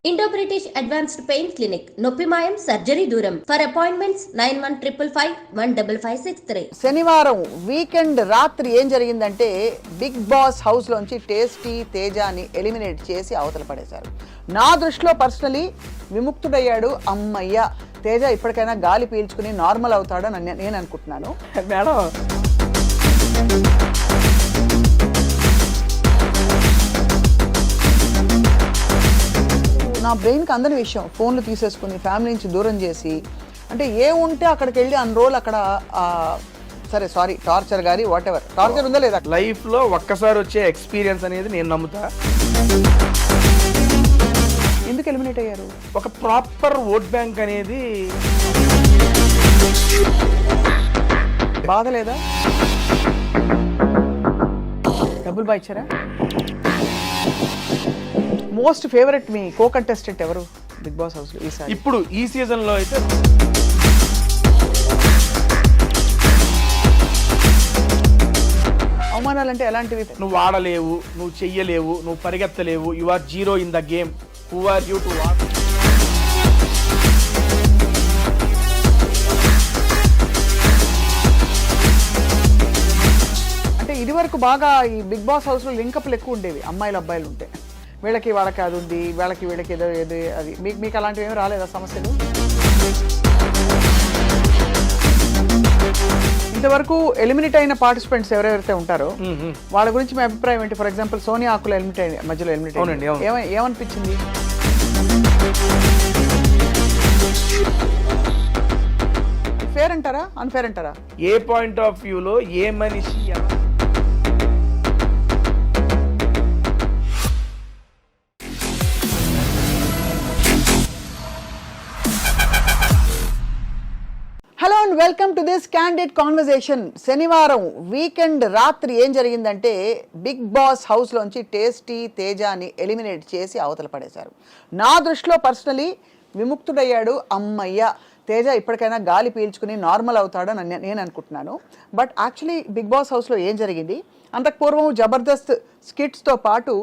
Indo British advanced pain clinic, నొప్పి మాయం, surgery దూరం. For appointments 9155515563. శనివారం వీకెండ్ రాత్రి ఏం జరిగిందంటే బిగ్ బాస్ హౌస్ లోంచి టేస్టీ తేజాని ఎలిమినేట్ చేసి అవతల పడేశారు. నా దృష్టిలో పర్సనలీ విముక్తుడయ్యాడు. అమ్మయ్య, తేజ ఇప్పటికైనా గాలి పీల్చుకుని నార్మల్ అవుతాడని నేను అనుకుంటున్నాను. మేడం, నా బ్రెయిన్కి అందని విషయం ఫోన్లు తీసేసుకుని ఫ్యామిలీ నుంచి దూరం చేసి, అంటే ఏ ఉంటే అక్కడికి వెళ్ళి అన్ని రోజులు అక్కడ సరే సారీ టార్చర్ గారి వాట్ ఎవర్ టార్చర్ ఉందా లేదా లైఫ్లో ఒక్కసారి వచ్చే ఎక్స్పీరియన్స్ అనేది నేను నమ్ముతా. ఎందుకు ఎలిమినేట్ అయ్యారు? ఒక ప్రాపర్ ఓట్ బ్యాంక్ అనేది బాధ లేదా? డబ్బులు బాగా ఇచ్చారా? మోస్ట్ ఫేవరెట్ మీ కో కంటెస్టెంట్ ఎవరు బిగ్ బాస్ హౌస్ లో ఈసారి? ఇప్పుడు ఈ సీజన్ లో అయితే అవమానాలు అంటే ఎలాంటివి? నువ్వు ఆడలేవు, నువ్వు చెయ్యలేవు, నువ్వు పరిగెత్తలేవు, you are zero in the game, who are you to what? అంటే ఇది వరకు బాగా ఈ బిగ్ బాస్ హౌస్ లో లింకప్లు ఎక్కువ ఉండేవి, అమ్మాయిలు అబ్బాయిలు ఉంటే. వీళ్ళకి వాళ్ళకి అది ఉంది, వీళ్ళకి ఏదో ఏదో అది. మీకు అలాంటివి ఏమి రాలేదా సమస్యలు? ఇంతవరకు ఎలిమినేట్ అయిన పార్టిసిపెంట్స్ ఎవరెవరైతే ఉంటారో వాళ్ళ గురించి మీ అభిప్రాయం ఏంటి? ఫర్ ఎగ్జాంపుల్ సోనియా ఆకుల మధ్యలో ఎలిమినేట్ ఏమనిపించింది? ఫేర్ అంటారా, అన్ఫేర్ అంటారా? ఏ పాయింట్ ఆఫ్ వ్యూలో ఏ మనిషి welcome to this candid conversation. శనివారం వీకెండ్ రాత్రి ఏం జరిగిందంటే బిగ్ బాస్ హౌస్ లోంచి టేస్టీ తేజాని ఎలిమినేట్ చేసి అవతల పడేశారు. నా దృష్టిలో పర్సనలీ విముక్తుడయ్యాడు. అమ్మయ్య, తేజ ఇప్పటికైనా గాలి పీల్చుకుని నార్మల్ అవుతాడని నేను అనుకుంటున్నాను. బట్ యాక్చువల్లీ బిగ్ బాస్ హౌస్లో ఏం జరిగింది? అంతకు పూర్వం జబర్దస్త్ స్కిట్స్తో పాటు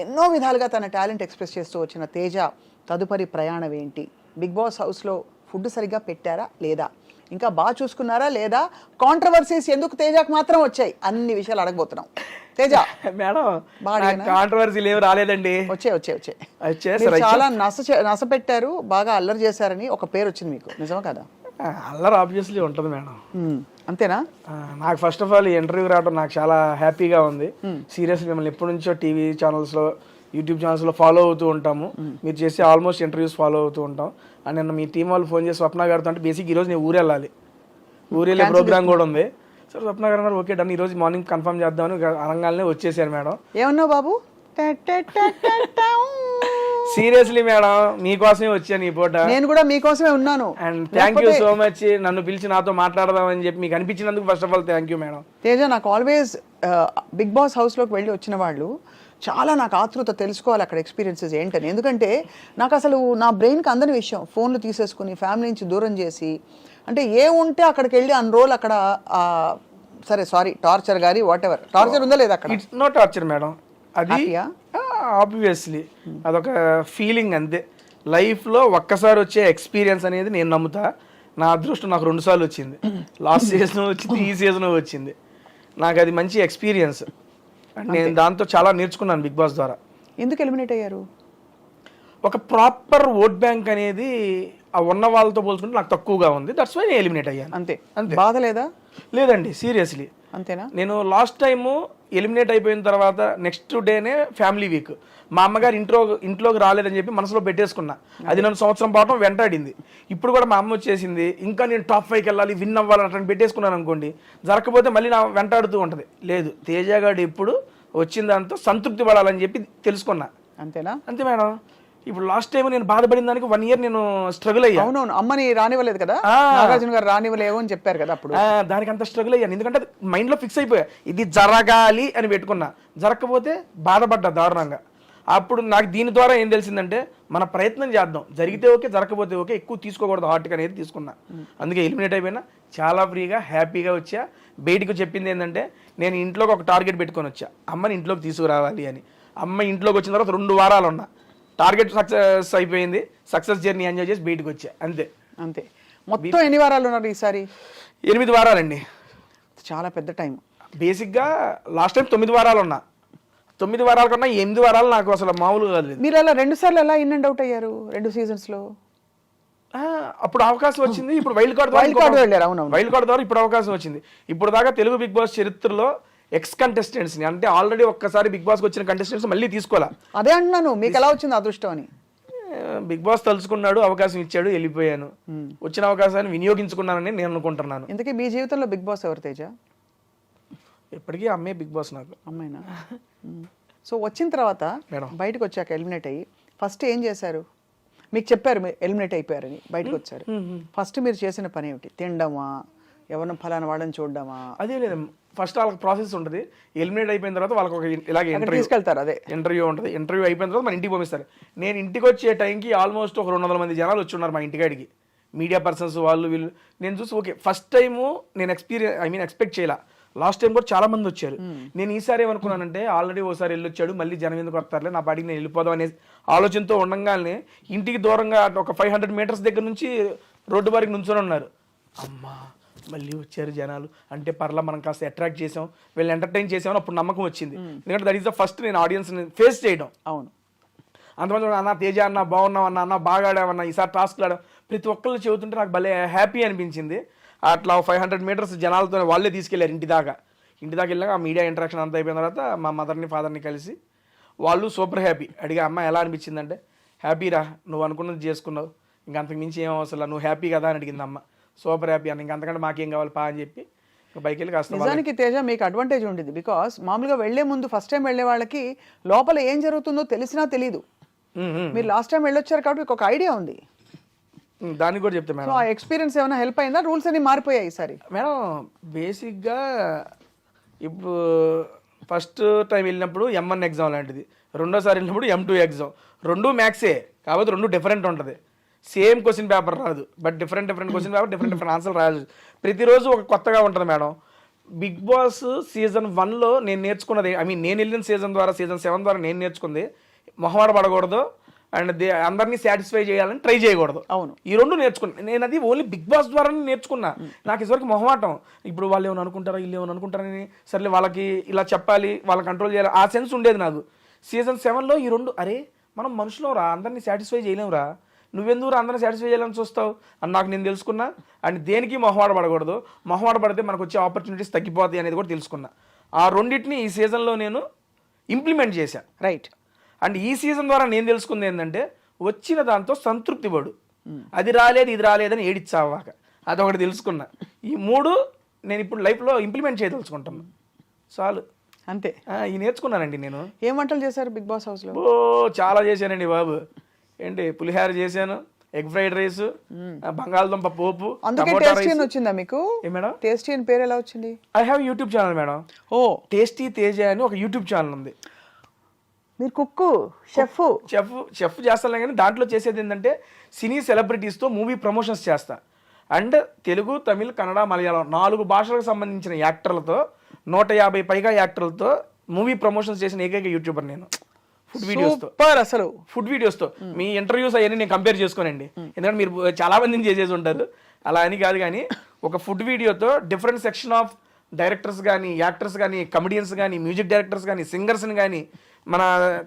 ఎన్నో విధాలుగా తన టాలెంట్ ఎక్స్ప్రెస్ చేస్తూ వచ్చిన తేజ తదుపరి ప్రయాణం ఏంటి? బిగ్ బాస్ హౌస్లో ఫుడ్ సరిగ్గా పెట్టారా లేదా? ఇంకా బాగా చూసుకున్నారా లేదా? కాంట్రవర్సీస్ ఎందుకు తేజకు మాత్రం వచ్చాయి? అన్ని విషయాలు అడగబోతున్నాం. తేజ మేడం, కాంట్రవర్సీలు ఏమి రాలేదండి. వచ్చాయి చాలా నస పెట్టారు, బాగా అల్లరి చేశారని ఒక పేరు వచ్చింది మీకు, నిజమా కదా? అల్లరి ఆబ్వియస్లీ ఉంటుంది మేడం. అంతేనా? నాకు ఫస్ట్ ఆఫ్ ఆల్ ఈ ఇంటర్వ్యూ రావడం నాకు చాలా హ్యాపీగా ఉంది. సీరియస్లీ మిమ్మల్ని ఎప్పటి నుంచో టీవీ ఛానల్స్లో, యూట్యూబ్ ఛానల్స్లో ఫాలో అవుతూ ఉంటాము. మీరు చేసే ఆల్మోస్ట్ ఇంటర్వ్యూస్ ఫాలో అవుతూ ఉంటాం. అండ్ నిన్న మీ టీం వాళ్ళు ఫోన్ చేసి స్వప్న గారితో అంటే బేసిక్ ఈరోజు నేను ఊరు వెళ్ళాలి, ఊరు వెళ్ళే ప్రోగ్రామ్ కూడా ఉంది. సార్ స్వప్న గారు అన్నారు ఓకే డన్, ఈరోజు మార్నింగ్ కన్ఫర్మ్ చేద్దామని అనగానే వచ్చేసారు మేడం. ఏమన్నావు బాబు? సీరియస్లీ మేడం, మీకోసమే వచ్చాను ఈ పూట. నేను కూడా మీకోసమే ఉన్నాను. And thank you so much నన్ను పిలిచి నాతో మాట్లాడదామని చెప్పి మీకు అనిపించినందుకు first of all thank you madam. Teja, నాకు ఆల్వేస్ బిగ్ బాస్ హౌస్లోకి వెళ్ళి వచ్చిన వాళ్ళు చాలా నాకు ఆతృత తెలుసుకోవాలి అక్కడ ఎక్స్పీరియన్సెస్ ఏంటని. ఎందుకంటే నాకు అసలు నా బ్రెయిన్కి అందని విషయం ఫోన్లు తీసేసుకుని ఫ్యామిలీ నుంచి దూరం చేసి, అంటే ఏ ఉంటే అక్కడికి వెళ్ళి అన్ని రోజులు అక్కడ సరే సారీ టార్చర్ గారి వాట్ ఎవర్ టార్చర్ ఉందా లేదా? అక్కడ ఇట్స్ నో టార్చర్ మేడం, అది ఆబ్వియస్లీ అదొక ఫీలింగ్ అంతే. లైఫ్లో ఒక్కసారి వచ్చే ఎక్స్పీరియన్స్ అనేది నేను నమ్ముతా. నా అదృష్టం నాకు 2 సార్లు వచ్చింది. లాస్ట్ సీజన్ వచ్చింది, ఈ సీజన్ వచ్చింది. నాకు అది మంచి ఎక్స్పీరియన్స్. నేను దాంతో చాలా నేర్చుకున్నాను బిగ్ బాస్ ద్వారా. ఎందుకు ఎలిమినేట్ అయ్యారు? ఒక ప్రాపర్ ఓట్ బ్యాంక్ అనేది ఆ ఉన్న వాళ్ళతో పోల్చుకుంటే నాకు తక్కువగా ఉంది. దట్స్ వై నేను ఎలిమినేట్ అయ్యాను. అంతే. బాధ లేదా? లేదండి, సీరియస్లీ. అంతేనా? నేను లాస్ట్ టైము ఎలిమినేట్ అయిపోయిన తర్వాత నెక్స్ట్ డేనే ఫ్యామిలీ వీక్, మా అమ్మగారు ఇంట్లోకి రాలేదని చెప్పి మనసులో పెట్టేసుకున్నా. అది నన్ను సంవత్సరం పాటు వెంటాడింది. ఇప్పుడు కూడా మా అమ్మ వచ్చేసింది, ఇంకా నేను టాప్ 5కి వెళ్ళాలి, విన్ అవ్వాలని అట్లా పెట్టేసుకున్నాను అనుకోండి, జరగకపోతే మళ్ళీ నా వెంటాడుతూ ఉంటుంది. లేదు, తేజగాడు ఎప్పుడు వచ్చిన దాంతో సంతృప్తి పడాలని చెప్పి తెలుసుకున్నా. అంతేనా? అంతే మేడం. ఇప్పుడు లాస్ట్ టైం నేను బాధపడిన దానికి 1 year నేను స్ట్రగుల్ అయ్యాను. అవునవును, అమ్మని రానివ్వలేదు కదా, నాగార్జున గారు రానివ్వలేవు అని చెప్పారు కదా అప్పుడు. దానికి అంత స్ట్రగుల్ అయ్యాను, ఎందుకంటే మైండ్లో ఫిక్స్ అయిపోయా ఇది జరగాలి అని పెట్టుకున్నా. జరగకపోతే బాధపడ్డా దారుణంగా. అప్పుడు నాకు దీని ద్వారా ఏం తెలిసిందంటే మన ప్రయత్నం చేద్దాం, జరిగితే ఓకే, జరగకపోతే ఓకే, ఎక్కువ తీసుకోకూడదు హార్ట్గా అనేది తీసుకున్నా. అందుకే ఎలిమినేట్ అయిపోయినా చాలా ఫ్రీగా హ్యాపీగా వచ్చా. బయటకు చెప్పింది ఏంటంటే నేను ఇంట్లోకి ఒక టార్గెట్ పెట్టుకొని వచ్చా, అమ్మని ఇంట్లోకి తీసుకురావాలి అని. అమ్మ ఇంట్లోకి వచ్చిన తర్వాత 2 వారాలు ఉన్నా, టార్గెట్ సక్సెస్ అయిపోయింది, సక్సెస్ జర్నీ ఎంజాయ్ చేసి బయటకు వచ్చా అంతే. అంతే. మొత్తం ఎన్ని వారాలు ఉన్నారు ఈసారి? 8 వారాలండి. చాలా పెద్ద టైం. బేసిక్గా లాస్ట్ టైం 9 వారాలు ఉన్నా. 9 వారాల కన్నా 8 వారాలు నాకు అసలు మామూలుగా కాదు. మీరు అలా 2 సార్లు ఎలా ఇన్ అండ్ అవుట్ అయ్యారు 2 సీజన్స్లో? అప్పుడు అవకాశం వచ్చింది. ఇప్పుడు వైల్డ్ కార్డ్ వెళ్ళారు. అవును, వైల్డ్ కార్డ్ ద్వారా ఇప్పుడు అవకాశం వచ్చింది. ఇప్పుడు దాకా తెలుగు బిగ్ బాస్ చరిత్రలో ఎక్స్ కంటెస్టెంట్స్ ని, అంటే ఆల్రెడీ ఒక్కసారి బిగ్ బాస్కి వచ్చిన కంటెస్టెంట్స్ మళ్ళీ తీసుకోవాలా. అదే అంటున్నాను, మీకు ఎలా వచ్చింది అదృష్టం అని. బిగ్ బాస్ తలుచుకున్నాడు, అవకాశం ఇచ్చాడు, వెళ్ళిపోయాను. వచ్చిన అవకాశాన్ని వినియోగించుకున్నానని నేను అనుకుంటున్నాను. ఇంతకీ మీ జీవితంలో బిగ్ బాస్ ఎవరు తేజ? ఎప్పటికీ అమ్మే బిగ్ బాస్ నాకు. అమ్మాయినా? సో వచ్చిన తర్వాత బయటకు వచ్చాక ఎలిమినేట్ అయ్యి ఫస్ట్ ఏం చేశారు? మీకు చెప్పారు మీరు ఎలిమినేట్ అయిపోయారని, బయటకు వచ్చారు. ఫస్ట్ మీరు చేసిన పని ఏమిటి? తినడమా, ఎవరిని ఫలానా వాడని చూడడమా? అదే లేదు, ఫస్ట్ వాళ్ళకి ప్రాసెస్ ఉంటుంది. ఎలిమినేట్ అయిపోయిన తర్వాత వాళ్ళకి ఒక ఇలాగే తీసుకెళ్తారు. అదే ఇంటర్వ్యూ ఉంటుంది. ఇంటర్వ్యూ అయిపోయిన తర్వాత మన ఇంటికి పంపిస్తారు. నేను ఇంటికి వచ్చే టైంకి ఆల్మోస్ట్ ఒక 200 మంది జనాలు వచ్చి ఉన్నారు మా ఇంటికాడికి, మీడియా పర్సన్స్ వాళ్ళు వీళ్ళు. నేను చూసి ఓకే, ఫస్ట్ టైము నేను ఎక్స్పెక్ట్ చేయాల. లాస్ట్ టైం కూడా చాలా మంది వచ్చారు. నేను ఈసారి ఏమనుకున్నానంటే, ఆల్రెడీ ఓసారి వెళ్ళొచ్చాడు, మళ్ళీ జనం ఎందుకు వస్తారులే, నా పాటికి నేను వెళ్ళిపోదాం అనే ఆలోచనతో ఉండగానే ఇంటికి దూరంగా ఒక 500 మీటర్స్ దగ్గర నుంచి రోడ్డు వారికి నుంచొని ఉన్నారు. అమ్మా మళ్ళీ వచ్చారు జనాలు అంటే పర్లా, మనం కాస్త అట్రాక్ట్ చేసాం, వీళ్ళు ఎంటర్టైన్ చేసామని అప్పుడు నమ్మకం వచ్చింది. ఎందుకంటే దట్ ఈస్ ద ఫస్ట్ నేను ఆడియన్స్ని ఫేస్ చేయడం. అవును. అంతమంది అన్న తేజ అన్న బాగున్నావు అన్న బాగా ఆడామన్నా, ఈసారి టాస్క్లు ఆడాం, ప్రతి ఒక్కళ్ళు చెబుతుంటే నాకు భలే హ్యాపీ అనిపించింది. అట్లా 500 మీటర్స్ జనాలతో వాళ్ళే తీసుకెళ్లారు ఇంటి దాకా వెళ్ళాక ఆ మీడియా ఇంటరాక్షన్ అంతా అయిపోయిన తర్వాత మా మదర్ని ఫాదర్ని కలిసి వాళ్ళు సూపర్ హ్యాపీ. అడిగా అమ్మ ఎలా అనిపించిందంటే, హ్యాపీరా, నువ్వు అనుకున్నది చేసుకున్నావు, ఇంక అంతకు మించి ఏం అవసరం, నువ్వు హ్యాపీ కదా అని అడిగింది అమ్మ. సూపర్ హ్యాపీ అన్న, ఇంక అంతకంటే మాకేం కావాలి పా అని చెప్పి బైక్ వెళ్ళి కాస్త. నిజానికి తేజ మీకు అడ్వాంటేజ్ ఉండేది, బికాస్ మామూలుగా వెళ్లే ముందు ఫస్ట్ టైం వెళ్లే వాళ్ళకి లోపల ఏం జరుగుతుందో తెలిసినా తెలియదు. మీరు లాస్ట్ టైం వెళ్ళొచ్చారు కాబట్టి మీకు ఒక ఐడియా ఉంది. దానికి కూడా చెప్తే మేడం, ఆ ఎక్స్పీరియన్స్ ఏమైనా హెల్ప్ అయిందా? రూల్స్ అన్ని మారిపోయాయి ఈసారి మేడం. బేసిక్గా ఇప్పుడు ఫస్ట్ టైం వెళ్ళినప్పుడు M1 ఎగ్జామ్ లాంటిది, రెండోసారి వెళ్ళినప్పుడు M2 ఎగ్జామ్. 2 మ్యాథ్సే, కాబట్టి 2 డిఫరెంట్ ఉంటుంది. సేమ్ క్వశ్చన్ పేపర్ రాదు, but different question paper, different answer రాదు. ప్రతిరోజు ఒక కొత్తగా ఉంటుంది మేడం. బిగ్ బాస్ సీజన్ 1లో నేను నేర్చుకున్నది, నేను వెళ్ళిన సీజన్ 7 ద్వారా నేను నేర్చుకుంది, మొహమాట పడకూడదు అండ్ అందరినీ సాటిస్ఫై చేయాలని ట్రై చేయకూడదు. అవును, ఈ 2 నేర్చుకున్నా. నేను అది ఓన్లీ బిగ్ బాస్ ద్వారానే నేర్చుకున్నా. నాకు ఇదివరకు మొహమాటం, ఇప్పుడు వాళ్ళు ఏమైనా అనుకుంటారా, వీళ్ళు ఏమైనా అనుకుంటారని, సర్లే వాళ్ళకి ఇలా చెప్పాలి, వాళ్ళని కంట్రోల్ చేయాలి, ఆ సెన్స్ ఉండేది నాకు. సీజన్ 7లో ఈ 2, అరే మనం మనుషులం రా, అందరినీ సాటిస్ఫై చేయలేమురా, నువ్వెందుకు అందరినీ సాటిస్ఫై చేయాలని చూస్తావు అని నాకు నేను తెలుసుకున్నా. అండ్ దేనికి మొహమాట పడకూడదు, మొహమాట పడితే మనకు వచ్చే ఆపర్చునిటీస్ తగ్గిపోతాయి అనేది కూడా తెలుసుకున్నా. ఆ రెండింటిని ఈ సీజన్లో నేను ఇంప్లిమెంట్ చేశాను. రైట్. అండ్ ఈ సీజన్ ద్వారా నేను తెలుసుకుంది ఏంటంటే, వచ్చిన దాంతో సంతృప్తి పడు, అది రాలేదు ఇది రాలేదని ఏడిచ్చావాక, అదొకటి తెలుసుకున్నా. ఈ 3 నేను ఇప్పుడు లైఫ్లో ఇంప్లిమెంట్ చేయదలుచుకుంటాను. చాలు, అంతే. ఈ నేర్చుకున్నానండి నేను. ఏం వంటలు చేశారు బిగ్ బాస్ హౌస్లో? చాలా చేశానండి బాబు. ఏంటి, పులిహార చేశాను, ఎగ్ ఫ్రైడ్ రైస్, బంగాళదుంప పోపు. అందుకే టేస్టీ అని వచ్చిందా మీకు? మేడం టేస్టీ అని పేరు ఎలా వచ్చింది? I have YouTube channel madam. Tasty Teja అని ఒక యూట్యూబ్ ఛానల్ ఉంది. మీరు కుక్కు, చెఫ్ చేస్తాను, కానీ దాంట్లో చేసేది ఏంటంటే సినీ సెలబ్రిటీస్తో మూవీ ప్రమోషన్స్ చేస్తా. అండ్ తెలుగు, తమిళ్, కన్నడ, మలయాళం 4 భాషలకు సంబంధించిన యాక్టర్లతో 150 పైగా యాక్టర్లతో మూవీ ప్రమోషన్స్ చేసిన ఏకైక యూట్యూబర్ నేను. ఫుడ్ వీడియోస్తో, అసలు ఫుడ్ వీడియోస్తో. మీ ఇంటర్వ్యూస్ అవన్నీ నేను కంపేర్ చేసుకోనండి, ఎందుకంటే మీరు చాలా మందిని చేసేసి ఉంటారు, అలా అని కాదు. కానీ ఒక ఫుడ్ వీడియోతో డిఫరెంట్ సెక్షన్ ఆఫ్ డైరెక్టర్స్ కానీ, యాక్టర్స్ కానీ, కమెడియన్స్ కానీ, మ్యూజిక్ డైరెక్టర్స్ కానీ, సింగర్స్ని కానీ మన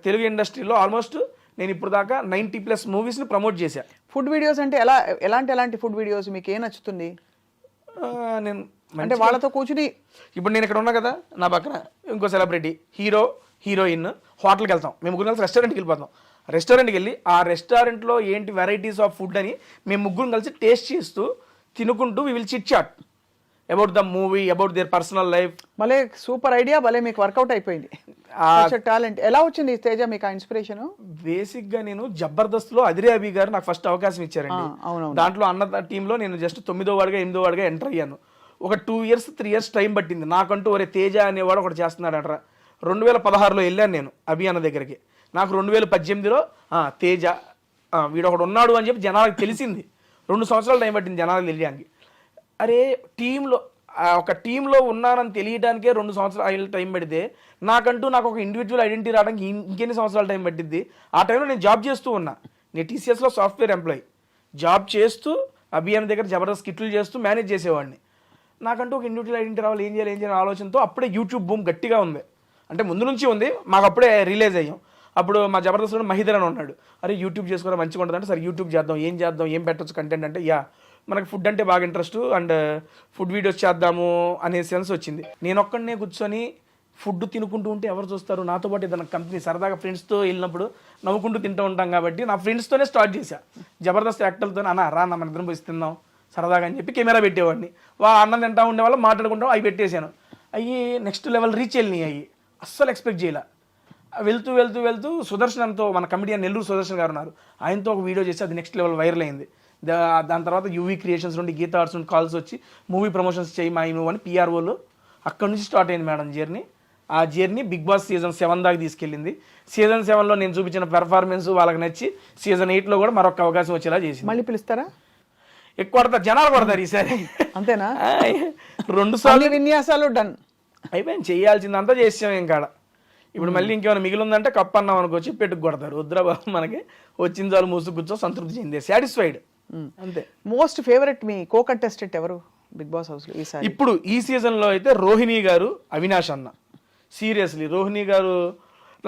తెలుగు ఇండస్ట్రీలో ఆల్మోస్ట్ నేను ఇప్పుడు దాకా 90+ మూవీస్ని ప్రమోట్ చేశా. ఫుడ్ వీడియోస్ అంటే ఎలాంటి ఫుడ్ వీడియోస్ మీకు ఏం నచ్చుతుంది? నేను అంటే వాళ్ళతో కూర్చుని, ఇప్పుడు నేను ఇక్కడ ఉన్నా కదా, నా పక్కన ఇంకో సెలబ్రిటీ, హీరోయిన్, హోటల్కి వెళ్తాం, మేము 3 కలిసి రెస్టారెంట్కి వెళ్ళిపోతాం. రెస్టారెంట్కి వెళ్ళి ఆ రెస్టారెంట్లో ఏంటి వెరైటీస్ ఆఫ్ ఫుడ్ అని మేము 3 కలిసి టేస్ట్ చేస్తూ తినుకుంటూ we will chit chat about the movie, about their personal life. భలే సూపర్ ఐడియా, భలే మీకు వర్కౌట్ అయిపోయింది. టాలెంట్ ఎలా వచ్చింది తేజ మీకు ఆ ఇన్స్పిరేషన్? బేసిక్గా నేను జబర్దస్త్లో అదిరే అభి గారు నాకు ఫస్ట్ అవకాశం ఇచ్చారండి. దాంట్లో అన్న టీంలో నేను జస్ట్ 9వ వాడిగా 8వ వాడిగా ఎంటర్ అయ్యాను. ఒక 2 ఇయర్స్ 3 ఇయర్స్ టైం పట్టింది నాకంటూ. ఒరే తేజ అనేవాడు ఒకటి చేస్తున్నాడు అంటారా. 2016లో వెళ్ళాను నేను అభి అన్న దగ్గరికి. నాకు 2018లో తేజ వీడు ఒకడు ఉన్నాడు అని చెప్పి జనాలకు తెలిసింది. 2 సంవత్సరాలు టైం పట్టింది జనాలకు తెలియడానికి. అరే టీంలో ఒక టీంలో ఉన్నానని తెలియడానికే 2 సంవత్సరాలు టైం పడితే నాకు ఒక ఇండివిజువల్ ఐడెంటిటీ రావడానికి ఇంకెన్ని సంవత్సరాలు టైం పట్టిద్ది. ఆ టైంలో నేను జాబ్ చేస్తూ ఉన్నా. నేను టీసీఎస్లో సాఫ్ట్వేర్ ఎంప్లాయీ జాబ్ చేస్తూ అభియాన్ దగ్గర జబర్దస్త్ కిట్లు చేస్తూ మేనేజ్ చేసేవాడిని. నాకంటూ ఒక ఇండివిజువల్ ఐడెంటిటీ రావాలి, ఏం చేయాలి ఆలోచనతో అప్పుడే యూట్యూబ్ బూమ్ గట్టిగా ఉంది. అంటే ముందు నుంచి ఉంది, మాకు అప్పుడే రిలీజ్ అయ్యాం. అప్పుడు మా జబర్దస్త్లో మహిదర్ అని ఉన్నాడు, అరే యూట్యూబ్ చేసుకోవడం మంచిగా ఉంటుంది అంటే సరే యూట్యూబ్ చేద్దాం, ఏం పెట్టచ్చు కంటెంట్ అంటే మనకి ఫుడ్ అంటే బాగా ఇంట్రెస్ట్ అండ్ ఫుడ్ వీడియోస్ చేద్దాము అనే సెన్స్ వచ్చింది. నేను ఒక్కడనే కూర్చొని ఫుడ్ తినుకుంటూ ఉంటే ఎవరు చూస్తారు, నాతో పాటు ఏదైనా కంపెనీ సరదాగా ఫ్రెండ్స్తో వెళ్ళినప్పుడు నవ్వుకుంటూ తింటూ ఉంటాం కాబట్టి నా ఫ్రెండ్స్తోనే స్టార్ట్ చేశా. జబర్దస్త్ యాక్టర్లతో రా మన ఇద్దరం పోయి తిందాం సరదాగా అని చెప్పి కెమెరా పెట్టేవాడిని. అన్నం తింటా ఉండేవాళ్ళు మాట్లాడుకుంటాం, అవి పెట్టేశాను. అవి నెక్స్ట్ లెవెల్ రీచ్ వెళ్ళినాయి. అవి అస్సలు ఎక్స్పెక్ట్ చేయలే. వెళ్తూ సుదర్శన్తో, మన కమెడియన్ నెల్లూరు సుదర్శన్ గారు ఉన్నారు, ఆయనతో ఒక వీడియో చేసి అది నెక్స్ట్ లెవెల్ వైరల్ అయింది. దాని తర్వాత యూవీ క్రియేషన్స్ నుండి గీతా ఆర్ట్స్ నుండి కాల్స్ వచ్చి మూవీ ప్రమోషన్స్ చేయి మా మూవ్ అని పిఆర్ఓలు. అక్కడ నుంచి స్టార్ట్ అయింది మేడం జర్నీ. ఆ జర్నీ బిగ్ బాస్ సీజన్ 7 దాకా తీసుకెళ్ళింది. సీజన్ 7లో నేను చూపించిన పెర్ఫార్మెన్స్ వాళ్ళకి నచ్చి సీజన్ 8లో కూడా మరొక అవకాశం వచ్చేలా చేసింది. మళ్ళీ పిలుస్తారా? ఎక్కువ కొడతారు, జనాలు కొడతారు ఈసారి. అంతేనా? 2 సార్లు విన్యాసాలు డన్ అయిపోయింది, చేయాల్సిందంతా చేసాం. ఇంకా ఇప్పుడు మళ్ళీ ఇంకేమైనా మిగిలిందంటే కప్ అన్నాం అనుకోవచ్చు, పెట్టుకు కొడతారు. వద్దురా బాబు, మనకి వచ్చిన చాలు మూసు కూర్చో సంతృప్తి చెందే, సాటిస్ఫైడ్ అంతే. మోస్ట్ ఫేవరెట్ మీ కో కంటెస్టెంట్ ఎవరు బిగ్ బాస్ హౌస్ లో ఈసారి? ఇప్పుడు ఈ సీజన్లో అయితే రోహిణి గారు, అవినాష్ అన్న. సీరియస్లీ రోహిణి గారు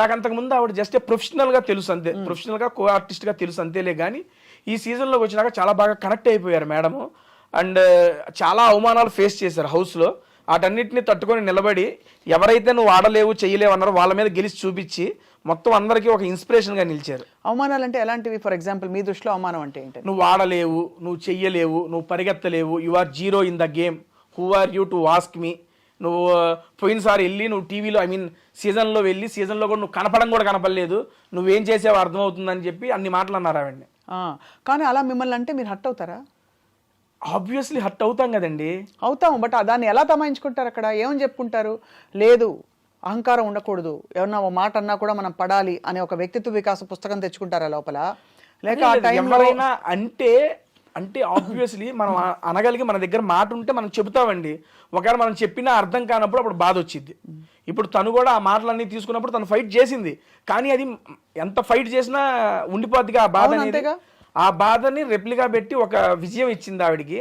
నాకు అంతకుముందు ఆవిడ జస్ట్ ప్రొఫెషనల్గా తెలుసు అంతే, ప్రొఫెషనల్గా కో ఆర్టిస్ట్గా తెలుసు అంతేలే. కానీ ఈ సీజన్లోకి వచ్చినాక చాలా బాగా కనెక్ట్ అయిపోయారు మేడము. అండ్ చాలా అవమానాలు ఫేస్ చేశారు హౌస్లో. వాటన్నిటిని తట్టుకొని నిలబడి ఎవరైతే నువ్వు ఆడలేవు చెయ్యలేవు అన్నారో వాళ్ళ మీద గెలిచి చూపించి మొత్తం అందరికీ ఒక ఇన్స్పిరేషన్గా నిలిచారు. అవమానాలు అంటే ఎలాంటివి? ఫర్ ఎగ్జాంపుల్ మీ దృష్టిలో అవమానం అంటే ఏంటి? నువ్వు ఆడలేవు, నువ్వు చెయ్యలేవు, నువ్వు పరిగెత్తలేవు, you are zero in the game, who are you to ask me. నువ్వు పోయినసారి వెళ్ళి నువ్వు టీవీలో సీజన్లో వెళ్ళి సీజన్లో కూడా నువ్వు కనపడం కూడా కనపడలేదు, నువ్వేం చేసావో అర్థమవుతుందని చెప్పి అన్ని మాటలు అన్నారు ఆవిడ్ని. కానీ అలా మిమ్మల్ని అంటే మీరు హర్ట్ అవుతారా? ఆబ్వియస్లీ హర్ట్ అవుతాం కదండి. అవుతాం, బట్ దాన్ని ఎలా తమాయించుకుంటారు? అక్కడ ఏమని చెప్పుకుంటారు? లేదు అహంకారం ఉండకూడదు, ఎవరన్నా ఒక మాట అన్నా కూడా మనం పడాలి అనే ఒక వ్యక్తిత్వ వికాస పుస్తకం తెచ్చుకుంటారా లోపల? లేక ఆ టైంలో ఎవరైనా అంటే ఆబ్వియస్లీ మనం అనగలిగి మన దగ్గర మాట ఉంటే మనం చెబుతామండి. ఒకవేళ మనం చెప్పినా అర్థం కానప్పుడు అప్పుడు బాధ వచ్చింది. ఇప్పుడు తను కూడా ఆ మాటలన్నీ తీసుకున్నప్పుడు తను ఫైట్ చేసింది, కానీ అది ఎంత ఫైట్ చేసినా ఉండిపోద్దిగా ఆ బాధ అనేది. ఆ బాధని రెప్లిగా పెట్టి ఒక విజయం ఇచ్చింది ఆవిడికి.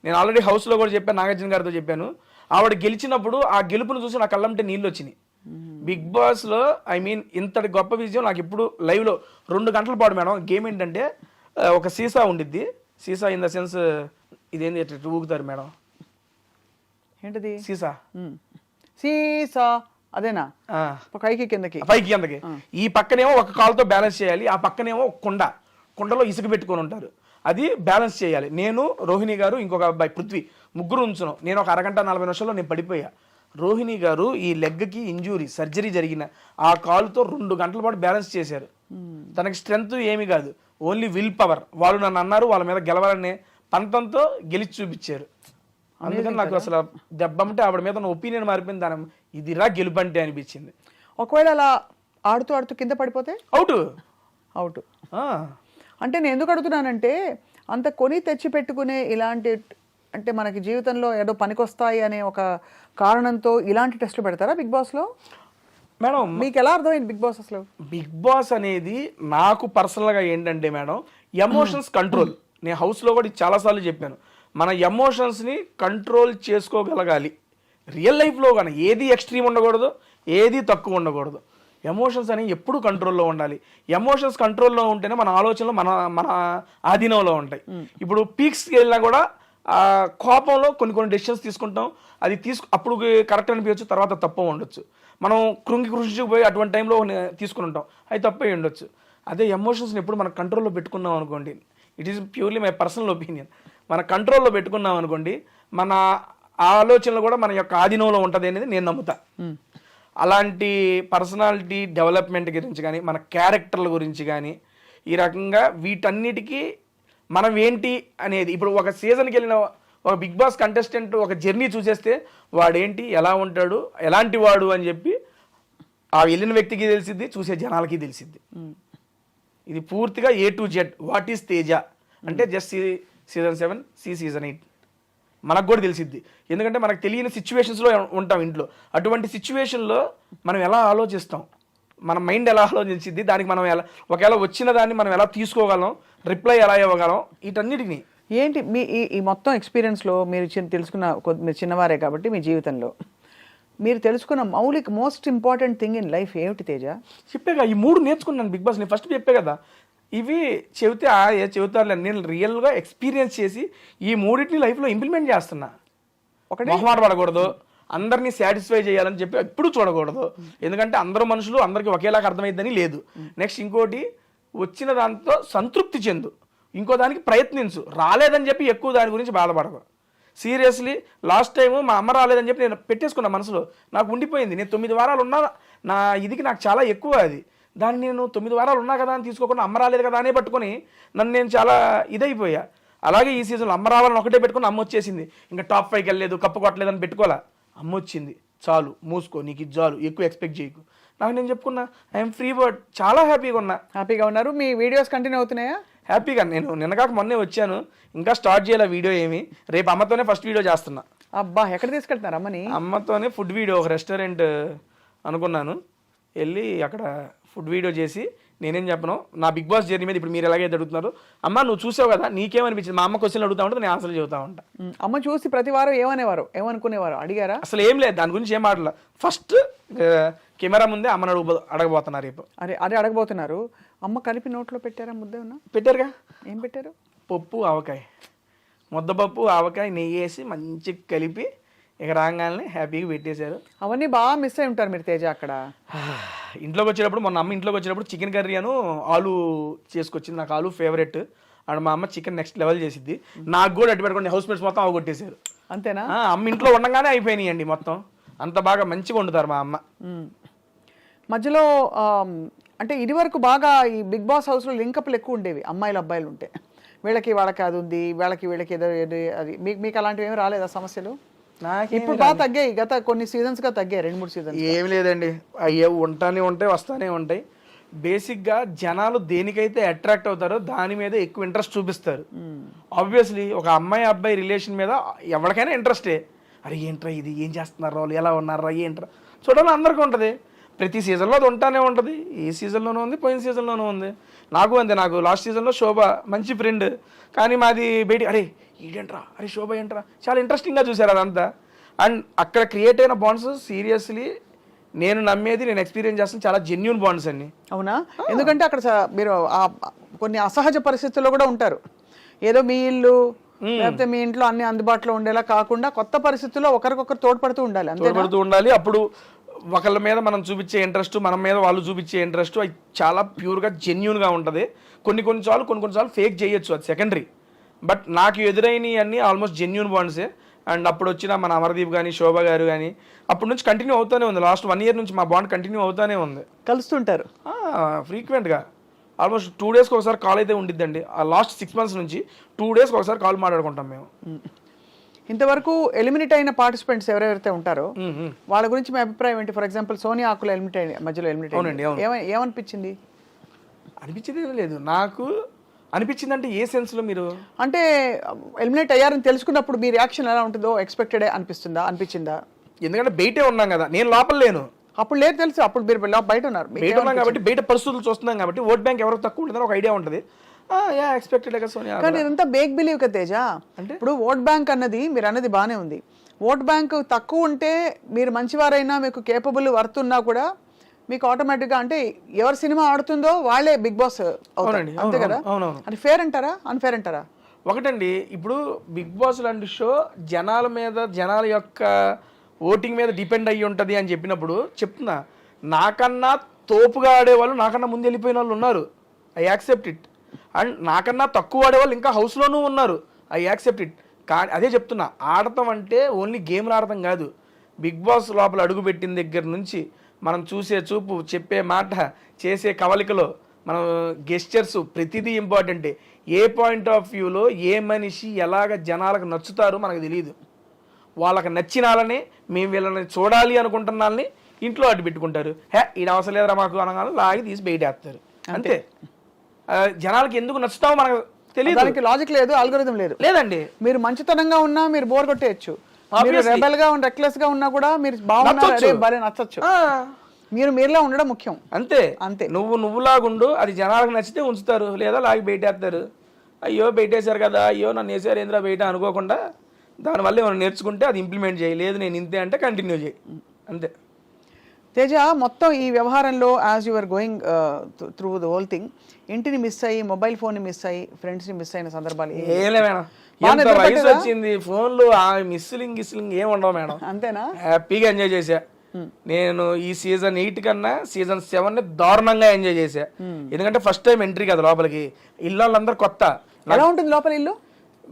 నేను ఆల్రెడీ హౌస్లో కూడా చెప్పాను, నాగార్జున గారితో చెప్పాను. ఆవిడ గెలిచినప్పుడు ఆ గెలుపును చూసి నా కళ్ళంటే నీళ్ళు వచ్చినాయి. బిగ్ బాస్లో ఇంతటి గొప్ప విజయం నాకు ఇప్పుడు లైవ్లో 2 గంటల పాటు మేడం. గేమ్ ఏంటంటే ఒక సీసా ఉండిద్ది, సీసా ఇన్ ద సెన్స్ ఇదేంటి ఎట్లా ఊగుతారు మేడం, ఏంటిది సీసా? సీసా అదేనా? పైకి కిందకి ఈ పక్కనేమో ఒక కాల్తో బ్యాలెన్స్ చేయాలి, ఆ పక్కనేమో కుండలో ఇసుక పెట్టుకొని ఉంటారు, అది బ్యాలెన్స్ చేయాలి. నేను, రోహిణి గారు, ఇంకొక అబ్బాయి పృథ్వీ, ముగ్గురు ఉంచున్నాం. నేను ఒక అరగంట 40 నిమిషాల్లో నేను పడిపోయా. రోహిణి గారు ఈ లెగ్కి ఇంజూరీ సర్జరీ జరిగిన ఆ కాలుతో 2 గంటల పాటు బ్యాలెన్స్ చేశారు. తనకి స్ట్రెంగ్త్ ఏమీ కాదు, ఓన్లీ విల్ పవర్. వాళ్ళు నన్ను అన్నారు వాళ్ళ మీద గెలవాలనే పంతంతో గెలిచి చూపించారు. అందుకని నాకు అసలు దెబ్బంటే ఆవిడ మీద నా ఒపీనియన్ మారిపోయింది. దాని ఇదిరా గెలుపంటే అనిపించింది. ఒకవేళ అలా ఆడుతూ కింద పడిపోతే అవుట్. అంటే నేను ఎందుకు అడుగుతున్నానంటే అంత కొని తెచ్చి పెట్టుకునే ఇలాంటి, అంటే మనకి జీవితంలో ఏదో పనికొస్తాయి అనే ఒక కారణంతో ఇలాంటి టెస్టులు పెడతారా బిగ్ బాస్లో? మేడం మీకు ఎలా అర్థమైంది బిగ్ బాస్ అసలు? బిగ్ బాస్ అనేది నాకు పర్సనల్గా ఏంటంటే మేడం, ఎమోషన్స్ కంట్రోల్. నేను హౌస్లో కూడా చాలాసార్లు చెప్పాను, మన ఎమోషన్స్ని కంట్రోల్ చేసుకోగలగాలి. రియల్ లైఫ్లో కానీ ఏది ఎక్స్ట్రీమ్ ఉండకూడదు, ఏది తక్కువ ఉండకూడదు. ఎమోషన్స్ అనేవి ఎప్పుడు కంట్రోల్లో ఉండాలి. ఎమోషన్స్ కంట్రోల్లో ఉంటేనే మన ఆలోచనలు మన ఆధీనంలో ఉంటాయి. ఇప్పుడు పీక్స్కి వెళ్ళినా కూడా కోపంలో కొన్ని డెసిషన్స్ తీసుకుంటాం, అది అప్పుడు కరెక్ట్ అనిపించచ్చు, తర్వాత తప్పు ఉండొచ్చు. మనం కృంగిపోయి అటువంటి టైంలో తీసుకుని ఉంటాం, అది తప్పే ఉండొచ్చు. అదే ఎమోషన్స్ని ఎప్పుడు మనం కంట్రోల్లో పెట్టుకున్నాం అనుకోండి, it is purely my personal opinion, మన కంట్రోల్లో పెట్టుకున్నాం అనుకోండి, మన ఆలోచనలు కూడా మన యొక్క ఆధీనంలో ఉంటుంది అనేది నేను నమ్ముతా. అలాంటి పర్సనాలిటీ డెవలప్మెంట్ గురించి కానీ, మన క్యారెక్టర్ల గురించి కానీ, ఈ రకంగా వీటన్నిటికీ మనం ఏంటి అనేది, ఇప్పుడు ఒక సీజన్కి వెళ్ళిన ఒక బిగ్ బాస్ కంటెస్టెంట్ ఒక జర్నీ చూసేస్తే వాడేంటి, ఎలా ఉంటాడు, ఎలాంటి వాడు అని చెప్పి ఆ వెళ్ళిన వ్యక్తికి తెలిసిద్ది, చూసే జనాలకి తెలిసిద్ది. ఇది పూర్తిగా A to Z. What is Teja అంటే జస్ట్ సీజన్ 7, సీజన్ 8 మనకు కూడా తెలిసిద్ది. ఎందుకంటే మనకు తెలియని సిచ్యువేషన్స్లో ఉంటాం ఇంట్లో. అటువంటి సిచ్యువేషన్లో మనం ఎలా ఆలోచిస్తాం, మన మైండ్ ఎలా ఆలోచించిద్ది, దానికి మనం ఎలా ఒకవేళ వచ్చిన దాన్ని మనం ఎలా తీసుకోగలం, రిప్లై ఎలా ఇవ్వగలం, వీటన్నిటిని. ఏంటి మీ ఈ మొత్తం ఎక్స్పీరియన్స్లో మీరు తెలుసుకున్న మీరు చిన్నవారే కాబట్టి మీ జీవితంలో మీరు తెలుసుకున్న most important thing in life ఏమిటి తేజ? చెప్పాగా ఈ 3 నేర్చుకున్నాను బిగ్ బాస్. నేను ఫస్ట్ చెప్పే కదా, ఇవి చెబితే చెబుతారులే, నేను రియల్గా ఎక్స్పీరియన్స్ చేసి ఈ 3టిని లైఫ్లో ఇంప్లిమెంట్ చేస్తున్నా. ఒకటి మొహమాట పడకూడదు, అందరినీ సాటిస్ఫై చేయాలని చెప్పి ఎప్పుడు చూడకూడదు. ఎందుకంటే అందరూ మనుషులు, అందరికీ ఒకేలాగా అర్థమైందని లేదు. నెక్స్ట్ ఇంకోటి, వచ్చిన దాంతో సంతృప్తి చెందు, ఇంకో దానికి ప్రయత్నించు. రాలేదని చెప్పి ఎక్కువ దాని గురించి బాధపడకు. సీరియస్లీ లాస్ట్ టైము మా అమ్మ రాలేదని చెప్పి నేను పెట్టేసుకున్నా మనసులో, నాకు ఉండిపోయింది. నేను 9 వారాలు ఉన్నా, నా ఇదికి నాకు చాలా ఎక్కువ అది. దాన్ని నేను 9 వారాలు ఉన్నా కదా అని తీసుకోకుండా అమ్మ రాలేదు కదా అనే పట్టుకొని నన్ను నేను చాలా ఇదైపోయా. అలాగే ఈ సీజన్లో అమ్మ రావాలని ఒకటే పెట్టుకుని అమ్మ వచ్చేసింది. ఇంకా టాప్ 5కి వెళ్ళలేదు, కప్పు కొట్టలేదని పెట్టుకోవాలా, అమ్మ వచ్చింది, చాలు మూసుకో, నీకు ఇది చాలు, ఎక్కువ ఎక్స్పెక్ట్ చేయకు. నాకు నేను చెప్పుకున్నా, ఐఎమ్ ఫ్రీ బర్డ్, చాలా హ్యాపీగా ఉన్నా. హ్యాపీగా ఉన్నారు? మీ వీడియోస్ కంటిన్యూ అవుతున్నాయా? హ్యాపీగా. నేను నిన్నగాక మొన్నే వచ్చాను, ఇంకా స్టార్ట్ చేయాలి వీడియో ఏమి. రేపు అమ్మతోనే ఫస్ట్ వీడియో చేస్తున్నా. అబ్బా, ఎక్కడ తీసుకెళ్తున్నారు అమ్మని? అమ్మతోనే ఫుడ్ వీడియో, ఒక రెస్టారెంట్ అనుకున్నాను, వెళ్ళి అక్కడ ఫుడ్ వీడియో చేసి నేనేం చెప్పను, నా బిగ్ బాస్ జర్నీ మీద ఇప్పుడు మీరు ఎలాగైతే అడుగుతున్నారు, అమ్మ నువ్వు చూసావు కదా నీకేమనిపించింది, మా అమ్మ క్వశ్చన్లు అడుగుతా ఉంటే నేను ఆన్సర్ చెబుతా ఉంటా. అమ్మ చూసి ప్రతి వారం ఏమనేవారు, ఏమనుకునేవారు, అడిగారా? అసలు ఏం లేదు, దాని గురించి ఏం మాటల. ఫస్ట్ కెమెరా ముందే అమ్మని అడగబోతున్నారు రేపు. అదే అడగబోతున్నారు. అమ్మ కలిపి నోట్లో పెట్టారా ముద్ద? పెట్టారుగా. ఏం పెట్టారు? పప్పు ఆవకాయ, ముద్దపప్పు ఆవకాయ నెయ్యి వేసి మంచిగా కలిపి ఇక రాగానే హ్యాపీగా పెట్టేశారు. అవన్నీ బాగా మిస్ అయి ఉంటారు మీరు తేజ అక్కడ. ఇంట్లోకి వచ్చేటప్పుడు, మొన్న అమ్మ ఇంట్లోకి వచ్చేటప్పుడు చికెన్ కర్రీ అను ఆలు చేసుకొచ్చింది. నాకు ఆలు ఫేవరెట్. అండ్ మా అమ్మ చికెన్ నెక్స్ట్ లెవెల్ చేసిద్ది. నాకు కూడా అటు పెట్టుకోండి, హౌస్ మేట్స్ మొత్తం అవగొట్టేశారు. అంతేనా? అమ్మ ఇంట్లో ఉండగానే అయిపోయినాయి అండి మొత్తం. అంత బాగా మంచిగా వండుతారు మా అమ్మ. మధ్యలో అంటే ఇది వరకు బాగా ఈ బిగ్ బాస్ హౌస్లో లింకప్లు ఎక్కువ ఉండేవి, అమ్మాయిలు అబ్బాయిలు ఉంటే. వీళ్ళకి వాళ్ళకి అది ఉంది, వీళ్ళకి ఏదో అది. మీకు అలాంటివి ఏమి రాలేదా సమస్యలు? ఇప్పుడు బాగా తగ్గాయి, గత కొన్ని సీజన్స్గా తగ్గాయి, 2-3 సీజన్స్. ఏమి లేదండి, అయ్యే ఉంటానే ఉంటాయి, వస్తానే ఉంటాయి. బేసిక్గా జనాలు దేనికైతే అట్రాక్ట్ అవుతారో దాని మీద ఎక్కువ ఇంట్రెస్ట్ చూపిస్తారు. ఆబ్వియస్లీ ఒక అమ్మాయి అబ్బాయి రిలేషన్ మీద ఎవరికైనా ఇంట్రెస్టే. అరే ఏంట్రా ఇది, ఏం చేస్తున్నారు వాళ్ళు, ఎలా ఉన్నారా, ఏంట్రా చూడాలి అందరికీ ఉంటుంది. ప్రతి సీజన్లో అది ఉంటానే ఉంటుంది. ఈ సీజన్లోనూ ఉంది, పోయిన సీజన్లోనూ ఉంది. నాకు అంతే. నాకు లాస్ట్ సీజన్లో శోభ మంచి ఫ్రెండ్, కానీ మాది బయట అరే ఏంట్రా, అరే శోభ ఏంట్రా, చాలా ఇంట్రెస్టింగ్గా చూశారు అదంతా. అండ్ అక్కడ క్రియేట్ అయిన బాండ్స్ సీరియస్లీ నేను నమ్మేది, నేను ఎక్స్పీరియన్స్ చేస్తాను, చాలా జెన్యూన్ బాండ్స్ అన్ని. అవునా? ఎందుకంటే అక్కడ మీరు కొన్ని అసహజ పరిస్థితుల్లో కూడా ఉంటారు. ఏదో మీ ఇల్లు లేకపోతే మీ ఇంట్లో అన్ని అందుబాటులో ఉండేలా కాకుండా కొత్త పరిస్థితుల్లో ఒకరికొకరు తోడ్పడుతూ ఉండాలి. తోడ్పడుతూ ఉండాలి. అప్పుడు ఒకళ్ళ మీద మనం చూపించే ఇంట్రెస్ట్, మన మీద వాళ్ళు చూపించే ఇంట్రెస్ట్, అది చాలా ప్యూర్గా జెన్యూన్గా ఉంటుంది. కొన్నిసార్లు ఫేక్ చేయొచ్చు, అది సెకండరీ. బట్ నాకు ఎదురైనవి అన్నీ ఆల్మోస్ట్ జెన్యూన్ బాండ్సే. అండ్ అప్పుడు వచ్చిన మన అమర్దీప్ కానీ శోభ గారు కానీ అప్పటి నుంచి కంటిన్యూ అవుతూనే ఉంది. లాస్ట్ 1 year నుంచి మా బాండ్ కంటిన్యూ అవుతూనే ఉంది. కలుస్తుంటారు ఫ్రీక్వెంట్గా. ఆల్మోస్ట్ 2 daysకి ఒకసారి కాల్ అయితే ఉండిద్దండి. ఆ లాస్ట్ 6 months నుంచి 2 daysకి ఒకసారి కాల్ మాట్లాడుకుంటాం మేము. ఇంతవరకు ఎలిమినేట్ అయిన పార్టిసిపెంట్స్ ఎవరెవరైతే ఉంటారో వాళ్ళ గురించి మీ అభిప్రాయం ఏంటి? ఫర్ ఎగ్జాంపుల్ సోనియా ఆకుల మధ్యలో ఎలిమినేట్ అవునండి. ఏమనిపించింది? అనిపించింది ఏం లేదు నాకు. అనిపించింది అంటే ఏ సెన్స్లో? మీరు అంటే ఎలిమినేట్ అయ్యారని తెలుసుకున్నప్పుడు మీ రియాక్షన్ ఎలా ఉంటుందో ఎక్స్పెక్టెడ్ అనిపించిందా? ఎందుకంటే బయటే ఉన్నాం కదా, నేను లోపల లేను. అప్పుడు లేదు తెలుసు, అప్పుడు మీరు బయట ఉన్నారు. బయట ఉన్నాం కాబట్టి బయట పరిస్థితులు చూస్తున్నాం కాబట్టి ఓట్ బ్యాంక్ ఎవరికి తక్కువ ఉంటుందని ఒక ఐడియా ఉంటుంది. ఎక్స్పెక్టెడ్ కదా సోనియా. కానీ ఇదంతా బేక్ బిలీవ్ కదా తేజ. అంటే ఇప్పుడు ఓట్ బ్యాంక్ అన్నది మీరు అన్నది బాగానే ఉంది. ఓట్ బ్యాంక్ తక్కువ ఉంటే మీరు మంచివారైనా మీకు కేపబుల్ వర్త్ ఉన్నా కూడా మీకు ఆటోమేటిక్గా అంటే ఎవరి సినిమా ఆడుతుందో వాళ్ళే బిగ్ బాస్ అవుతారండి, అంతే కదా? అది ఫేర్ అంటారా, అన్ఫేర్ అంటారా? ఒకటండి, ఇప్పుడు బిగ్ బాస్ లాంటి షో జనాల మీద, జనాల యొక్క ఓటింగ్ మీద డిపెండ్ అయ్యి ఉంటుంది అని చెప్పినప్పుడు చెప్తున్నా, నాకన్నా తోపుగా ఆడేవాళ్ళు నాకన్నా ముందు వెళ్ళిపోయిన వాళ్ళు ఉన్నారు. I accept it. అండ్ నాకన్నా తక్కువ ఆడేవాళ్ళు ఇంకా హౌస్లోనూ ఉన్నారు. I accept it. కానీ అదే చెప్తున్నా, ఆడటం అంటే ఓన్లీ గేమ్లు ఆడటం కాదు. బిగ్ బాస్ లోపల అడుగుపెట్టిన దగ్గర నుంచి మనం చూసే చూపు, చెప్పే మాట, చేసే కవలికలో మనం గెస్చర్స్ ప్రతిదీ ఇంపార్టెంటే. ఏ పాయింట్ ఆఫ్ వ్యూలో ఏ మనిషి ఎలాగ జనాలకు నచ్చుతారో మనకు తెలియదు. వాళ్ళకి నచ్చినాలని మేము వీళ్ళని చూడాలి అనుకుంటున్నాళ్ళని ఇంట్లో అడ్డు పెట్టుకుంటారు. ఇది అవసరం లేదురా మాకు అనగానే లాగి తీసి బయటేస్తారు, అంతే. జనాలకి ఎందుకు నచ్చుతామో మనకు తెలియదు. దానికి లాజిక్ లేదు, ఆల్గోరిథం లేదు. లేదండి. మీరు మంచితనంగా ఉన్నా మీరు బోర్ కొట్టేయచ్చు, మీరు రెబెల్ గా రెక్లెస్ గా ఉన్నా కూడా మీరు బాగున్నారు భలే నచ్చచ్చు. మీరులా ఉండడం ముఖ్యం. అంతే అంతే. నువ్వులాగుండు, అది జనాలకు నచ్చితే ఉంచుతారు, లేదా లాగి బయటేస్తారు. అయ్యో బయటేశారు కదా, అయ్యో నన్ను వేసారు ఏంద్రా బయట అనుకోకుండా దానివల్ల ఏమైనా నేర్చుకుంటే అది ఇంప్లిమెంట్ చేయి, లేదు నేను ఇంతే అంటే కంటిన్యూ చేయి, అంతే. తేజ, మొత్తం ఈ వ్యవహారంలో as your going through the whole thing, ఇంటిని మిస్ అయ్యి, మొబైల్ ఫోన్ ని మిస్ అయ్యి, ఫ్రెండ్స్ ని మిస్ అయిన సందర్భాలు ఏలే మేడం. ఎంత వయసు వచ్చింది, ఫోన్లు మిస్లింగ్ ఏం ఉండవు మేడం. అంతేనా? హ్యాపీగా ఎంజాయ్ చేశా నేను. ఈ సీజన్ 8 కన్నా సీజన్ 7 దారుణంగా ఎంజాయ్ చేశా. ఎందుకంటే ఫస్ట్ టైం ఎంట్రీ కదా లోపలికి, ఇళ్ళందరూ కొత్త. ఎలా ఉంటుంది లోపల ఇల్లు?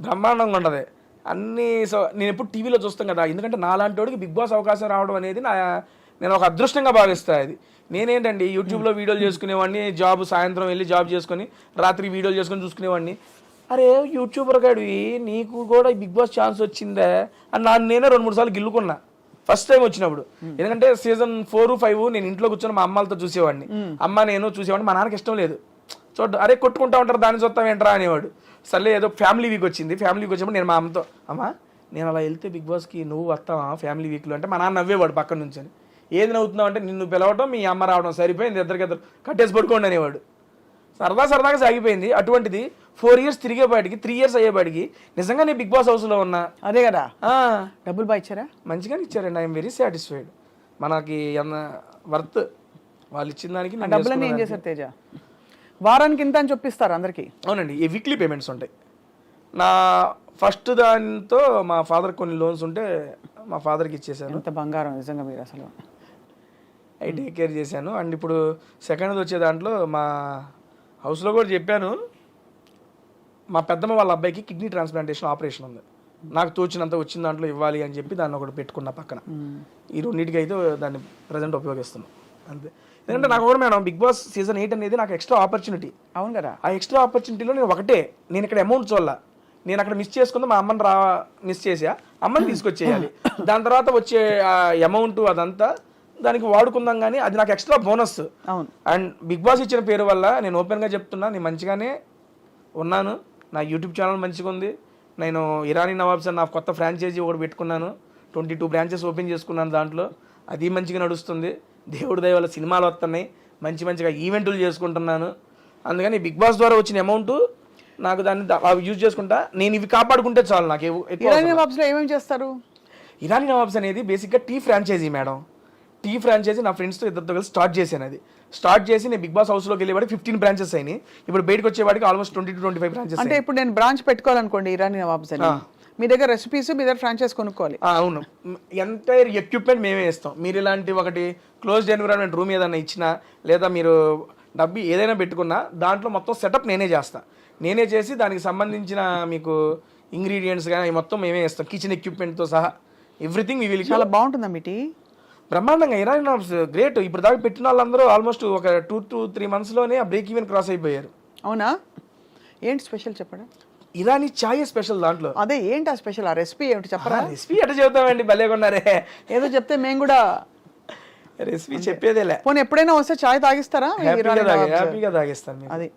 బ్రహ్మాండంగా ఉండదు అన్ని. నేను ఎప్పుడు టీవీలో చూస్తాం కదా, ఎందుకంటే నాలాంటి వాడికి బిగ్ బాస్ అవకాశం రావడం అనేది నేను ఒక అదృష్టంగా భావిస్తాను. అది నేనేంటండి యూట్యూబ్లో వీడియోలు చేసుకునేవాడిని, జాబ్ సాయంత్రం వెళ్ళి జాబ్ చేసుకుని రాత్రి వీడియోలు చేసుకుని చూసుకునేవాడిని. అరే యూట్యూబర్ గాడివి, నీకు కూడా బిగ్ బాస్ ఛాన్స్ వచ్చిందా అని నేనే 2-3 సార్లు గిల్లుకున్నా ఫస్ట్ టైం వచ్చినప్పుడు. ఎందుకంటే సీజన్ 4, 5 నేను ఇంట్లో కూర్చొని మా అమ్మాలతో చూసేవాడిని, నేను చూసేవాడిని. మా నాన్నకి ఇష్టం లేదు చూడ, అరే కొట్టుకుంటా ఉంటారు దాన్ని చూస్తాం ఏంట్రా అనేవాడు. సర్లే ఏదో ఫ్యామిలీ వీక్ వచ్చింది, ఫ్యామిలీ వీక్ వచ్చినప్పుడు నేను మా అమ్మతో, అమ్మా నేను అలా వెళ్తే బిగ్ బాస్కి నువ్వు వస్తావా ఫ్యామిలీ వీక్లో అంటే, మా నాన్న నవ్వేవాడు పక్కన నుంచి. ఏది నవ్వుతున్నావు అంటే, నిన్ను పిలవడం మీ అమ్మ రావడం సరిపోయింది, ఇద్దరు కట్టేసి పడుకోండి అనేవాడు. సరదాగా సాగిపోయింది. అటువంటిది 4 years తిరిగేపాటికి 3 years అయ్యేపాటికి నిజంగా నేను బిగ్ బాస్ హౌస్లో ఉన్నా. అదే కదా. డబ్బులు బాగా ఇచ్చారా? మంచిగానే ఇచ్చారండి. I'm very satisfied. మనకి వర్త్ వాళ్ళు ఇచ్చిన దానికి. డబ్బులన్నీ ఏం చేశారు తేజ? వారానికి ఇంత అని చెప్పిస్తారు అందరికి? అవునండి, ఈ వీక్లీ పేమెంట్స్ ఉంటాయి. నా ఫస్ట్ దానితో మా ఫాదర్ కొన్ని లోన్స్ ఉంటే మా ఫాదర్కి ఇచ్చేసాను. ఎంత బంగారం నిజంగా మీరు అసలు. అవి టేక్ కేర్ చేశాను. అండ్ ఇప్పుడు సెకండ్ వచ్చే దాంట్లో మా హౌస్లో కూడా చెప్పాను, మా పెద్దమ్మ వాళ్ళ అబ్బాయికి కిడ్నీ ట్రాన్స్ప్లాంటేషన్ ఆపరేషన్ ఉంది, నాకు తోచినంత వచ్చిన దాంట్లో ఇవ్వాలి అని చెప్పి దాన్ని ఒకటి పెట్టుకున్న పక్కన. ఈ రెండింటికి అయితే దాన్ని ప్రజెంట్ ఉపయోగిస్తున్నాను అంతే. ఎందుకంటే నాకు కూడా మేడం బిగ్ బాస్ సీజన్ 8 అనేది నాకు ఎక్స్ట్రా ఆపర్చునిటీ. అవును కదా. ఆ ఎక్స్ట్రా ఆపర్చునిటీలో నేను ఇక్కడ అమౌంట్ చూడాల, నేను అక్కడ మిస్ చేసుకుందా మా అమ్మని మిస్ చేసా, అమ్మని తీసుకొచ్చేయాలి. దాని తర్వాత వచ్చే అమౌంట్ అదంతా దానికి వాడుకుందాం, కానీ అది నాకు ఎక్స్ట్రా బోనస్. అవును. అండ్ బిగ్ బాస్ ఇచ్చిన పేరు వల్ల నేను ఓపెన్గా చెప్తున్నా, నేను మంచిగానే ఉన్నాను. నా యూట్యూబ్ ఛానల్ మంచిగా ఉంది. నేను ఇరానీ నవాబ్స్ అని నా కొత్త ఫ్రాంచైజీ ఒకటి పెట్టుకున్నాను, 22 బ్రాంచెస్ ఓపెన్ చేసుకున్నాను. దాంట్లో అది మంచిగా నడుస్తుంది. దేవుడి దయ వల్ల సినిమాలు వస్తున్నాయి, మంచిగా ఈవెంట్లు చేసుకుంటున్నాను. అందుకని బిగ్ బాస్ ద్వారా వచ్చిన అమౌంట్ నాకు దాన్ని యూజ్ చేసుకుంటా. నేను ఇవి కాపాడుకుంటే చాలు. నాకు ఇరానీ నవాబ్స్లో ఏమేమి చేస్తారు? ఇరానీ నవాబ్స్ అనేది బేసిక్గా tea franchise madam. Tea franchise నా ఫ్రెండ్స్తో ఇద్దరితో కలిసి స్టార్ట్ చేశాను. అది స్టార్ట్ చేసి నేను బిగ్ బాస్ హౌస్లోకి వెళ్ళేవాడికి 15 బ్రాంచెస్ అయినాయి. ఇప్పుడు బయటకు వచ్చేవాడికి ఆల్మోస్ట్ 20-25 బ్రాంచెస్. అంటే ఇప్పుడు నేను బ్రాంచ్ పెట్టుకోవాలనుకోండి ఇరానీ నవాబ్స్ అని, మీ దగ్గర రెసిపీస్, మీ దగ్గర ఫ్రాంచైజ్ కొనుక్కోవాలి. అవును, ఎంటైర్ ఎక్విప్మెంట్ మేమే ఇస్తాం. మీరు ఇలాంటి ఒకటి క్లోజ్డ్ ఎన్విరాన్మెంట్ రూమ్ ఏదైనా ఇచ్చినా, లేదా మీరు డబ్బు ఏదైనా పెట్టుకున్నా దాంట్లో మొత్తం సెటప్ నేనే చేస్తాను. నేనే చేసి దానికి సంబంధించిన మీకు ఇంగ్రీడియంట్స్ కానీ మొత్తం మేమే ఇస్తాం, కిచెన్ ఎక్విప్మెంట్తో సహా ఎవ్రీథింగ్. చాలా బాగుంటుందా మీ టీ? బ్రహ్మాండంగా. Irani nawabs great. ఇప్పుడు దాకా పెట్టిన వాళ్ళందరూ ఆల్మోస్ట్ ఒక 2 to 3 monthsలోనే ఆ బ్రేక్ ఈవెన్ క్రాస్ అయిపోయారు. అవునా? ఏంటి స్పెషల్ చెప్పండి. ఇరానీ చాయ్ స్పెషల్ దాంట్లో. అదే ఏంటి ఆ స్పెషల్? ఆ రెసిపీ ఏమిటి చెప్పరా? రెసిపీ ఎట్లా చెబుతామండి, భలే కొన్నారే. ఏదో చెప్తే మేము కూడా రెసిపీ చెప్పేదేలే. పోనీ ఎప్పుడైనా వస్తే చాయ్ తాగిస్తారా? హ్యాపీగా తాగిస్తాను. అది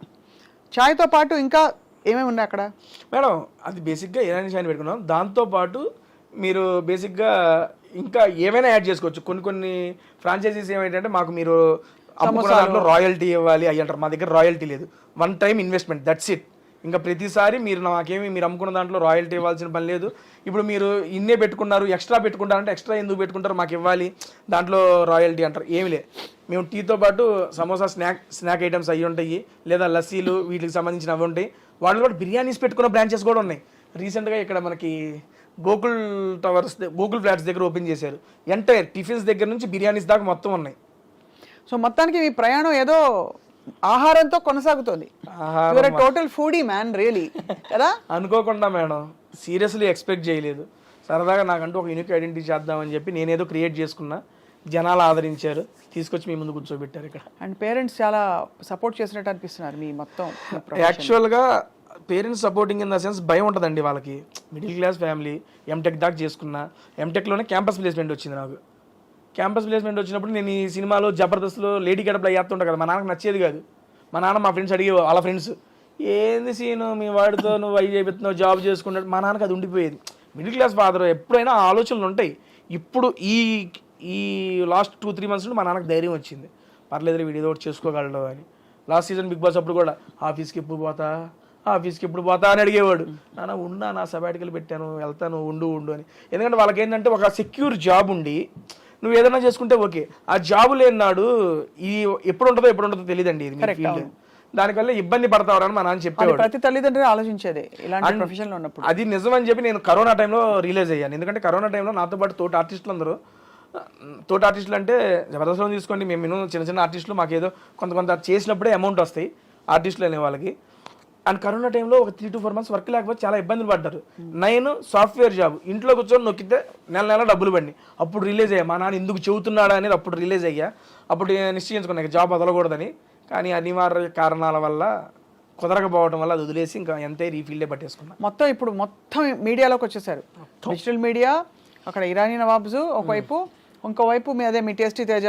చాయ్తో పాటు ఇంకా ఏమేమి ఉన్నాయి అక్కడ మేడం? అది బేసిక్గా ఇరానీ చాయ్ పెట్టుకున్నాం. దాంతోపాటు మీరు బేసిక్గా ఇంకా ఏమైనా యాడ్ చేసుకోవచ్చు. కొన్ని ఫ్రాంచైజీస్ ఏమైందంటే, మాకు మీరు అమ్ముకున్న దాంట్లో రాయల్టీ ఇవ్వాలి అయ్యి అంటారు. మా దగ్గర రాయల్టీ లేదు, 1 time ఇన్వెస్ట్మెంట్, దట్స్ ఇట్. ఇంకా ప్రతిసారి మీరు మీరు అమ్ముకున్న దాంట్లో రాయల్టీ ఇవ్వాల్సిన పని లేదు. ఇప్పుడు మీరు ఇన్నే పెట్టుకున్నారు, ఎక్స్ట్రా పెట్టుకుంటారంటే ఎక్స్ట్రా ఎందుకు పెట్టుకుంటారు, మాకు ఇవ్వాలి, దాంట్లో రాయల్టీ అంటారు. ఏమి లేదు. మేము టీతో పాటు సమోసా స్నాక్ ఐటమ్స్ అవి ఉంటాయి, లేదా లస్సీలు వీటికి సంబంధించిన అవి ఉంటాయి. వాళ్ళు కూడా బిర్యానీస్ పెట్టుకున్న బ్రాంచెస్ కూడా ఉన్నాయి. రీసెంట్గా ఇక్కడ మనకి గోకుల్ ఫ్లాట్స్ దగ్గర ఓపెన్ చేశారు. ఎంటైర్ టిఫిన్స్ దగ్గర నుంచి బిర్యానీస్ దాకా మొత్తం ఉన్నాయి. సో మొత్తానికి మీ ప్రయాణం ఏదో ఆహారంతో కొనసాగుతుంది. టోటల్ ఫుడీ మ్యాన్ రియలీ కదా. అనుకోకుండా మేడం, సీరియస్లీ ఎక్స్పెక్ట్ చేయలేదు. సరదాగా నాకంటూ ఒక యూనిక్ ఐడెంటిటీ చేద్దామని చెప్పి నేనేదో క్రియేట్ చేసుకున్నా. జనాలు ఆదరించారు, తీసుకొచ్చి మీ ముందు కూర్చోబెట్టారు ఇక్కడ. అండ్ పేరెంట్స్ చాలా సపోర్ట్ చేసినట్టు అనిపిస్తున్నారు మీ మొత్తం. యాక్చువల్గా parents supporting in the sense భయం ఉంటుందండి వాళ్ళకి. మిడిల్ క్లాస్ ఫ్యామిలీ, ఎంటెక్ దాకా చేసుకున్నా. ఎంటెక్లోనే క్యాంపస్ ప్లేస్మెంట్ వచ్చింది నాకు. క్యాంపస్ ప్లేస్మెంట్ వచ్చినప్పుడు నేను ఈ సినిమాలో జబర్దస్త్లో లేడీ గడపలో వేస్తుంటా కదా, మా నాన్నకు నచ్చేది కాదు. మా నాన్న మా ఫ్రెండ్స్ అడిగే వాళ్ళ ఫ్రెండ్స్ ఏంది సీను మీ వాడితో నువ్వు అవి చేపిస్తున్నావు జాబ్ చేసుకున్నాడు. మా నాన్నకి అది ఉండిపోయేది. మిడిల్ క్లాస్ ఫాదర్ ఎప్పుడైనా ఆలోచనలు ఉంటాయి. ఇప్పుడు ఈ లాస్ట్ 2-3 months నుండి మా నాన్నకి ధైర్యం వచ్చింది, పర్లేదు వీడు ఏదో ఒకటి చేసుకోగలడు అని. లాస్ట్ సీజన్ బిగ్ బాస్ అప్పుడు కూడా ఆఫీస్కి ఎప్పుడు పోతా అని అడిగేవాడు. నాన్న ఉన్నా, నా సబాటికలు పెట్టాను, వెళ్తాను, ఉండు అని. ఎందుకంటే వాళ్ళకి ఏంటంటే ఒక సెక్యూర్ జాబ్ ఉండి నువ్వు ఏదైనా చేసుకుంటే ఓకే, ఆ జాబ్ లేనాడు ఇది ఎప్పుడు ఉంటుందో తెలియదండి ఇది ఫీల్డ్. దానివల్ల ఇబ్బంది పడతావని మా నాన్న చెప్పేవాడు. ప్రతి తల్లిదండ్రులు ఆలోచించేది ఇలాంటి ప్రొఫెషన్ లో ఉన్నప్పుడు. అది నిజమని చెప్పి నేను కరోనా టైంలో రియలైజ్ అయ్యాను. ఎందుకంటే కరోనా టైంలో నాతో పాటు తోటి ఆర్టిస్టులు అందరూ, తోటి ఆర్టిస్టులు అంటే జబర్దస్త్లో తీసుకోండి, మేము చిన్న ఆర్టిస్టులు, మాకేదో కొంత చేసినప్పుడే అమౌంట్ వస్తాయి ఆర్టిస్టులు అనే వాళ్ళకి. అండ్ కరోనా టైంలో ఒక 3 to 4 months వర్క్ లేకపోతే చాలా ఇబ్బందులు పడ్డారు. నేను సాఫ్ట్వేర్ జాబ్ ఇంట్లో కూర్చొని నొక్కితే నెల డబ్బులు పడి. అప్పుడు రిలీజ్ అయ్యా, మా నాన్న ఎందుకు చెబుతున్నాడా అనేది అప్పుడు రిలీజ్ అయ్యా. అప్పుడు నిశ్చయించుకున్నా జాబ్ వదలకూడదని. కానీ అనివార్య కారణాల వల్ల కుదరకపోవడం వల్ల అది వదిలేసి ఇంకా ఎంతే ఈ ఫీల్డే పట్టేసుకున్నా. ఇప్పుడు మొత్తం మీడియాలోకి వచ్చేసారు. డిజిటల్ మీడియా, అక్కడ ఇరానీ నవాబ్స్ ఒకవైపు, ఇంకోవైపు మీ టేస్టీ తేజ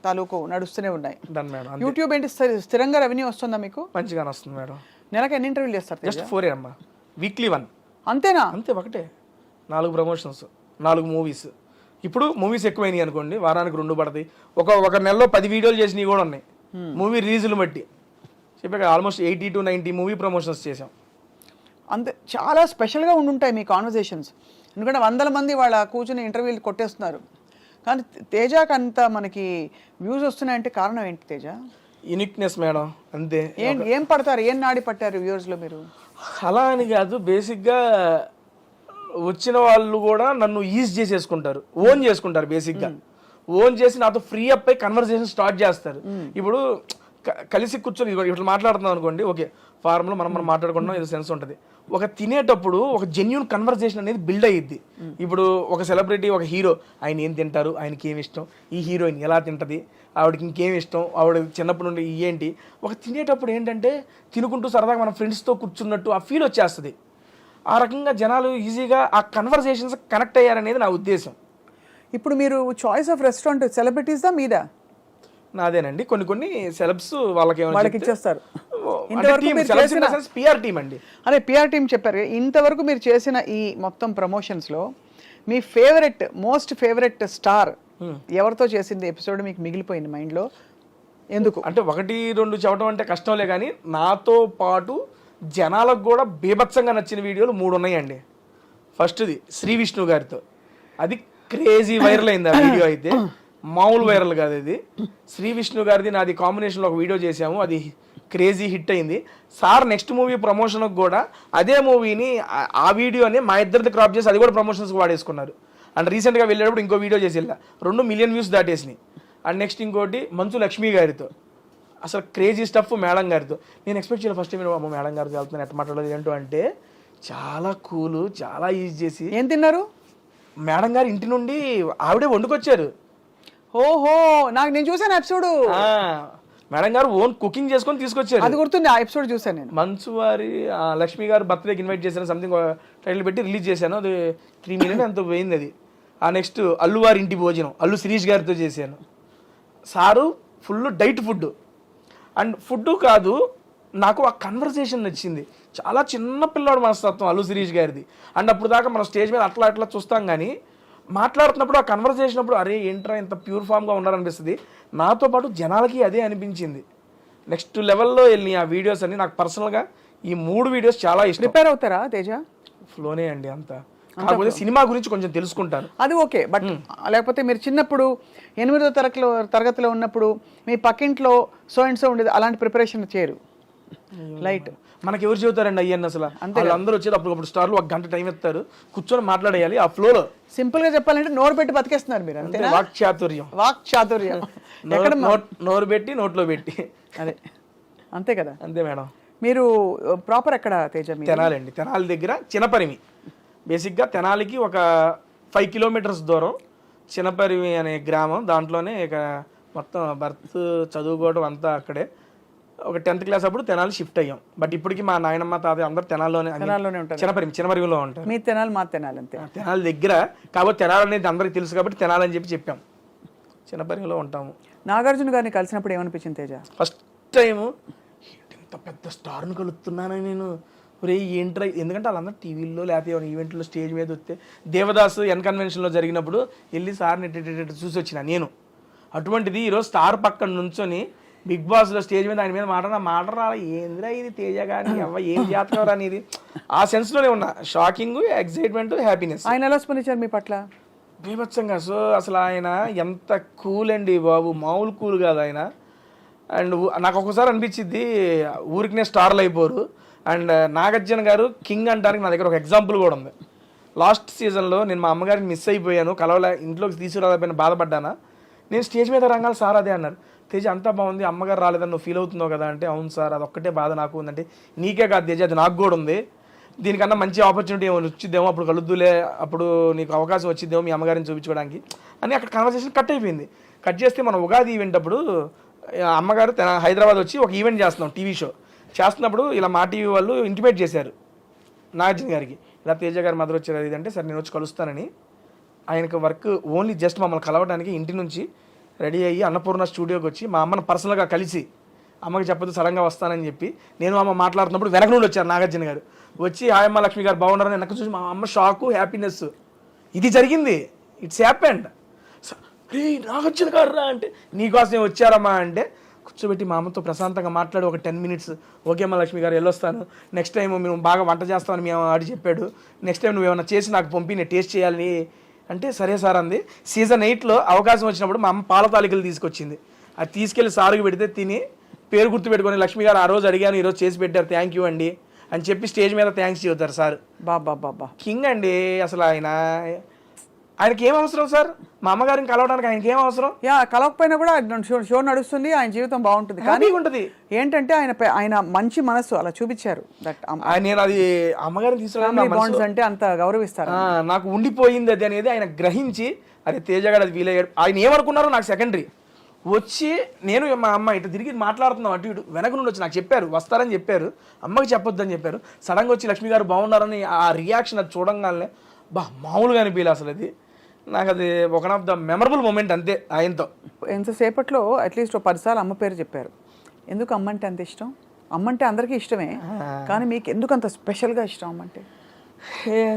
తాలూకు నడుస్తూనే ఉన్నాయి. మేడం యూట్యూబ్ ఏంటి స్థిరంగా రెవెన్యూ వస్తుందా మీకు? మంచిగానే వస్తుంది మేడం. నెలకు ఎన్ని ఇంటర్వ్యూలు చేస్తారు? జస్ట్ 4 అమ్మా, వీక్లీ 1. అంతేనా? అంతే, ఒకటే 4 ప్రమోషన్స్, 4 మూవీస్. ఇప్పుడు మూవీస్ ఎక్కువైనాయి అనుకోండి, వారానికి 2 పడతాయి. ఒక నెలలో 10 వీడియోలు చేసినవి కూడా ఉన్నాయి మూవీ రిలీజులు బట్టి. చెప్పాక ఆల్మోస్ట్ 80 to 90 మూవీ ప్రమోషన్స్ చేసాం. అంతే, చాలా స్పెషల్గా ఉండుంటాయి మీ కాన్వర్జేషన్స్. ఎందుకంటే 100 మంది వాళ్ళ కూర్చుని ఇంటర్వ్యూలు కొట్టేస్తున్నారు. కానీ తేజకి అంత మనకి వ్యూస్ వస్తున్నాయంటే కారణం ఏంటి తేజ? యూనిక్నెస్ మేడం, అంతే. ఏం పడతారు, ఏం నాడి పట్టారు వ్యూవర్స్లో మీరు? అలా అని కాదు, బేసిక్గా వచ్చిన వాళ్ళు కూడా నన్ను ఈజ్ చేసేసుకుంటారు, ఓన్ చేసుకుంటారు. బేసిక్గా ఓన్ చేసి నాతో ఫ్రీ అప్ అయి కన్వర్సేషన్ స్టార్ట్ చేస్తారు. ఇప్పుడు కలిసి కూర్చొని ఇట్లా మాట్లాడుతున్నాం అనుకోండి, ఓకే ఫార్మ్లో మనం మాట్లాడుకుంటున్నాం, ఏదో సెన్స్ ఉంటుంది. ఒక తినేటప్పుడు ఒక జెన్యూన్ కన్వర్సేషన్ అనేది బిల్డ్ అయ్యిద్ది. ఇప్పుడు ఒక సెలబ్రిటీ, ఒక హీరో, ఆయన ఏం తింటారు, ఆయనకి ఏమి ఇష్టం, ఈ హీరోయిన్ ఎలా తింటుంది, ఆవిడకి ఇంకేమి ఇష్టం, ఆవిడ చిన్నప్పటి నుండి ఏంటి, ఒక తినేటప్పుడు ఏంటంటే తినుకుంటూ సరదాగా మన ఫ్రెండ్స్తో కూర్చున్నట్టు ఆ ఫీల్ వచ్చేస్తుంది. ఆ రకంగా జనాలు ఈజీగా ఆ కన్వర్సేషన్స్ కనెక్ట్ అయ్యారనేది నా ఉద్దేశం. ఇప్పుడు మీరు చాయిస్ ఆఫ్ రెస్టారెంట్ సెలబ్రిటీస్దా మీదా? నాదేనండి. కొన్ని సెలబ్స్ వాళ్ళకి ఇచ్చేస్తారు. పిఆర్ టీమ్ అండి. అదే పిఆర్ టీమ్ చెప్పారు. ఇంతవరకు మీరు చేసిన ఈ మొత్తం ప్రమోషన్స్లో మీ మోస్ట్ ఫేవరెట్ స్టార్ ఎవరితో చేసింది ఎపిసోడ్ మీకు మిగిలిపోయింది మైండ్లో? ఎందుకు అంటే 1-2 చెప్పడం అంటే కష్టంలే, కానీ నాతో పాటు జనాలకు కూడా బీభత్సంగా నచ్చిన వీడియోలు 3 ఉన్నాయండి. ఫస్ట్ది శ్రీ విష్ణు గారితో, అది క్రేజీ వైరల్ అయింది ఆ వీడియో. అయితే మామూలు వైరల్ కాదు ఇది. శ్రీ విష్ణు గారిది నాది కాంబినేషన్లో ఒక వీడియో చేసాము, అది క్రేజీ హిట్ అయింది. సార్ నెక్స్ట్ మూవీ ప్రమోషన్కి కూడా అదే మూవీని, ఆ వీడియోని మా ఇద్దరిది క్రాప్ చేసి అది కూడా ప్రమోషన్స్కి వాడేసుకున్నారు. అండ్ రీసెంట్గా వెళ్ళేటప్పుడు ఇంకో వీడియో చేసి 2 million వ్యూస్ దాటేసినాయి. అండ్ నెక్స్ట్ ఇంకోటి మంచు లక్ష్మి గారితో, అసలు క్రేజీ స్టఫ్ మేడం గారితో. నేను ఎక్స్పెక్ట్ చేయాలి ఫస్ట్ టైం అమ్మ మేడం గారితో వెళ్తున్నాను, ఎట్లా మాట్లాడదు ఏంటో అంటే చాలా కూల్, చాలా ఈజీ చేసి. ఏం తిన్నారు? మేడం గారు ఇంటి నుండి ఆవిడే వండుకొచ్చారు. ఓహో, నేను చూసాను ఎపిసోడ్. మేడం గారు ఓన్ కుకింగ్ చేసుకొని తీసుకొచ్చారు. అది గుర్తుంది, ఆ ఎపిసోడ్ చూసాను నేను. మంచు వారి లక్ష్మి గారు బర్త్డేకి ఇన్వైట్ చేశాను, సంథింగ్ టైటిల్ పెట్టి రిలీజ్ చేశాను. అది 3 million ఎంతో పోయింది అది. ఆ నెక్స్ట్ అల్లు వారి ఇంటి భోజనం, అల్లు శిరీష్ గారితో చేశాను. Sir full diet food. And food కాదు, నాకు ఆ కన్వర్సేషన్ నచ్చింది. చాలా చిన్న పిల్లాడు మనస్తత్వం అల్లు శిరీష్ గారిది. అండ్ అప్పుడు దాకా మనం స్టేజ్ మీద అట్లా చూస్తాం, కానీ మాట్లాడుతున్నప్పుడు ఆ కన్వర్సేషన్ అప్పుడు అరే ఏంట్రా ఇంత ప్యూర్ ఫామ్గా ఉన్నారనిపిస్తుంది. నాతో పాటు జనాలకి అదే అనిపించింది. నెక్స్ట్ లెవెల్లో వెళ్ళి ఆ వీడియోస్ అన్ని నాకు పర్సనల్గా ఈ 3 వీడియోస్ చాలా ఇష్టం. ప్రిపేర్ అవుతారా తేజ? ఫ్లోనే అండి అంతా. కాకపోతే సినిమా గురించి కొంచెం తెలుసుకుంటాను, అది ఓకే. బట్ లేకపోతే మీరు చిన్నప్పుడు 8వ తరగతిలో ఉన్నప్పుడు మీ పక్కింట్లో సో అండ్ సో ఉండేది, అలాంటి ప్రిపరేషన్ చేయరు? లైట్ మనకి ఎవరు చెబుతారండి అయ్యన్న అసలు? వాళ్ళందరూ వచ్చేది అప్పుడు స్టార్లు 1 గంట టైం ఇస్తారు, కూర్చొని మాట్లాడేయాలి ఆ ఫ్లోలో. సింపుల్ గా చెప్పాలంటే నోరు పెట్టి బతికేస్తున్నారు మీరు, అంతే. వాక్చాతుర్యం నోరు పెట్టి నోట్లో పెట్టి, అదే అంతే కదా. అంతే మేడం. మీరు ప్రాపర్ ఎక్కడ తేజ? తెనాలి అండి, తెనాలి దగ్గర చినపరిమి. బేసిక్గా తెనాలికి ఒక 5 kilometers దూరం చినపరిమి అనే గ్రామం. దాంట్లోనే ఇక మొత్తం బర్త్ చదువుకోవడం అంతా అక్కడే. ఒక 10th class అప్పుడు తెనాలి షిఫ్ట్ అయ్యాం. బట్ ఇప్పటికి మా నాయనమ్మ తాతయ్య అందరూ తెనాలిలోనే ఉంటారు, చినపరిమిలో ఉంటారు. మీ తెనాలి మా తెనాలి అంతే, తెనాలి దగ్గర. కాబట్టి తెనాలి అనేది అందరికీ తెలుసు కాబట్టి తెనాలి అని చెప్పాం. చినపరిమిలో ఉంటాము. నాగార్జున గారిని కలిసినప్పుడు ఏమనిపించింది తేజ? ఫస్ట్ టైం ఇంత పెద్ద స్టార్ని కలుస్తున్నానని నేను రే ఏంట్రా, ఎందుకంటే వాళ్ళందరూ టీవీల్లో లేకపోతే ఈవెంట్లో స్టేజ్ మీద వస్తే దేవదాసు కన్వెన్షన్లో జరిగినప్పుడు వెళ్ళి సార్ని చూసి వచ్చిన నేను. అటువంటిది ఈరోజు స్టార్ పక్కన నుంచొని బిగ్ బాస్లో స్టేజ్ మీద ఆయన మీద మాట్లాడాలా ఏందిరా ఇది తేజ కానీ ఏం జాతకం అనేది ఆ సెన్స్లోనే ఉన్నా. Shocking, excitement, happiness. ఆయన ఎలా స్పందించారు మీ పట్ల? బీభత్సంగా. సో అసలు ఆయన ఎంత కూల్ అండి బాబు, మామూలు కూల్ కాదు ఆయన. అండ్ నాకు ఒక్కొక్కసారి అనిపించింది ఊరికినే స్టార్లు అయిపోరు. అండ్ నాగార్జున గారు కింగ్ అంటానికి నా దగ్గర ఒక ఎగ్జాంపుల్ కూడా ఉంది. లాస్ట్ సీజన్లో నేను మా అమ్మగారిని మిస్ అయిపోయాను, కలవలే, ఇంట్లోకి తీసుకురాలేకపోయినా బాధపడ్డానా. నేను స్టేజ్ మీద రంగాలు సార్ అదే అన్నారు, తేజ అంతా బాగుంది, అమ్మగారు రాలేదని నువ్వు ఫీల్ అవుతున్నావు కదా అంటే, అవును సార్ అది ఒక్కటే బాధ నాకు ఉందంటే, నీకే కాదు తేజ అది నాకు కూడా ఉంది, దీనికన్నా మంచి ఆపర్చునిటీ ఏమైనా వచ్చిద్దేమో, అప్పుడు కలుద్దులే, అప్పుడు నీకు అవకాశం వచ్చిద్దేమో మీ అమ్మగారిని చూపించుకోవడానికి అని అక్కడ కన్వర్సేషన్ కట్ అయిపోయింది. కట్ చేస్తే మనం ఉగాది ఈవెంట్ అప్పుడు అమ్మగారు హైదరాబాద్ వచ్చి ఒక ఈవెంట్ చేస్తున్నాం, టీవీ షో చేస్తున్నప్పుడు ఇలా మా టీవీ వాళ్ళు ఇంటిమేట్ చేశారు నాగార్జున గారికి, ఇలా తేజ గారి మదర్ వచ్చారు ఇది అంటే, సరే నేను వచ్చి కలుస్తానని. ఆయనకు వర్క్ ఓన్లీ జస్ట్ మమ్మల్ని కలవడానికి ఇంటి నుంచి రెడీ అయ్యి అన్నపూర్ణ స్టూడియోకి వచ్చి మా అమ్మను పర్సనల్గా కలిసి, అమ్మకి చెప్పదు సడన్గా వస్తానని చెప్పి, నేను అమ్మ మాట్లాడుతున్నప్పుడు వెనక నుండి వచ్చారు నాగార్జున గారు వచ్చి, హాయ్ అమ్మ లక్ష్మి గారు బాగున్నారని వెనక చూసి మా అమ్మ షాకు, హ్యాపీనెస్. ఇది జరిగింది, ఇట్స్ హ్యాపెండ్. రే నాగార్జున గారు రా అంటే, నీకోసం వచ్చారమ్మా అంటే కూర్చోబెట్టి మా అమ్మతో ప్రశాంతంగా మాట్లాడి ఒక 10 minutes, ఓకే అమ్మ లక్ష్మి గారు వెళ్ళొస్తాను, నెక్స్ట్ టైం మేము బాగా వంట చేస్తామని మేము ఆడి చెప్పాడు, నెక్స్ట్ టైం నువ్వు ఏమైనా చేసి నాకు పంపి నేను టేస్ట్ చేయాలని అంటే, సరే సార్ అంది. సీజన్ 8లో అవకాశం వచ్చినప్పుడు మా అమ్మ పాల తాలికలు తీసుకొచ్చింది, అది తీసుకెళ్ళి సారుకు పెడితే తిని పేరు గుర్తు పెట్టుకొని, లక్ష్మి గారు ఆ రోజు అడిగాను ఈరోజు చేసి పెట్టారు థ్యాంక్ యూ అండి అని చెప్పి స్టేజ్ మీద థ్యాంక్స్ చెబుతారు సార్. బాబా కింగ్ అండి అసలు. ఆయనకి ఏం అవసరం సార్, మా అమ్మగారిని కలవడానికి ఆయనకి ఏం అవసరం? కలవకపోయినా కూడా షో నడుస్తుంది, ఆయన జీవితం బాగుంటుంది. కానీ ఉంటుంది ఏంటంటే ఆయన మంచి మనసు అలా చూపించారు. నేను అది అమ్మగారిని తీసుకురావడం అంటే అంత గౌరవిస్తారు. నాకు ఉండిపోయింది అది అనేది ఆయన గ్రహించి, అరే తేజగాడు అది వీలయ్యాడు. ఆయన ఏమనుకున్నారో నాకు సెకండరీ. వచ్చి నేను మా అమ్మ ఇటు తిరిగి మాట్లాడుతున్నాం, అటు ఇటు వెనక నుండి వచ్చి నాకు చెప్పారు వస్తారని చెప్పారు, అమ్మకి చెప్పొద్దని చెప్పారు. సడన్గా వచ్చి లక్ష్మి గారు బాగున్నారని ఆ రియాక్షన్ అది చూడంగానే మామూలుగా అనిపించలే అసలు. అది నాకు అది ఒక ఆఫ్ ద మెమరబుల్ మూమెంట్ అంతే ఆయనతో. ఎంతసేపట్లో అట్లీస్ట్ 10 సార్లు అమ్మ పేరు చెప్పారు. ఎందుకు అమ్మ అంటే అంత ఇష్టం? అమ్మ అంటే అందరికీ ఇష్టమే, కానీ మీకు ఎందుకు అంత స్పెషల్గా ఇష్టం అమ్మ అంటే?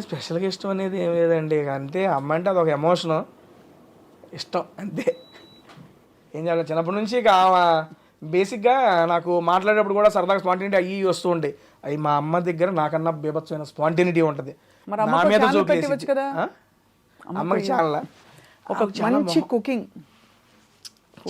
స్పెషల్గా ఇష్టం అనేది ఏం లేదండి, అంటే అమ్మ అంటే అదొక ఎమోషన్, ఇష్టం అంతే. ఏం చేయాలి, చిన్నప్పటి నుంచి ఇక బేసిక్గా నాకు మాట్లాడేటప్పుడు కూడా సరదాగా స్పాంటినిటీ అయ్యి వస్తూ ఉంటాయి. అవి మా అమ్మ దగ్గర నాకన్నా బీభత్సమైన స్పాంటినిటీ ఉంటుంది. నా మీద జోక్ కదా అమ్మకి చాలా ఒక మంచి కుకింగ్,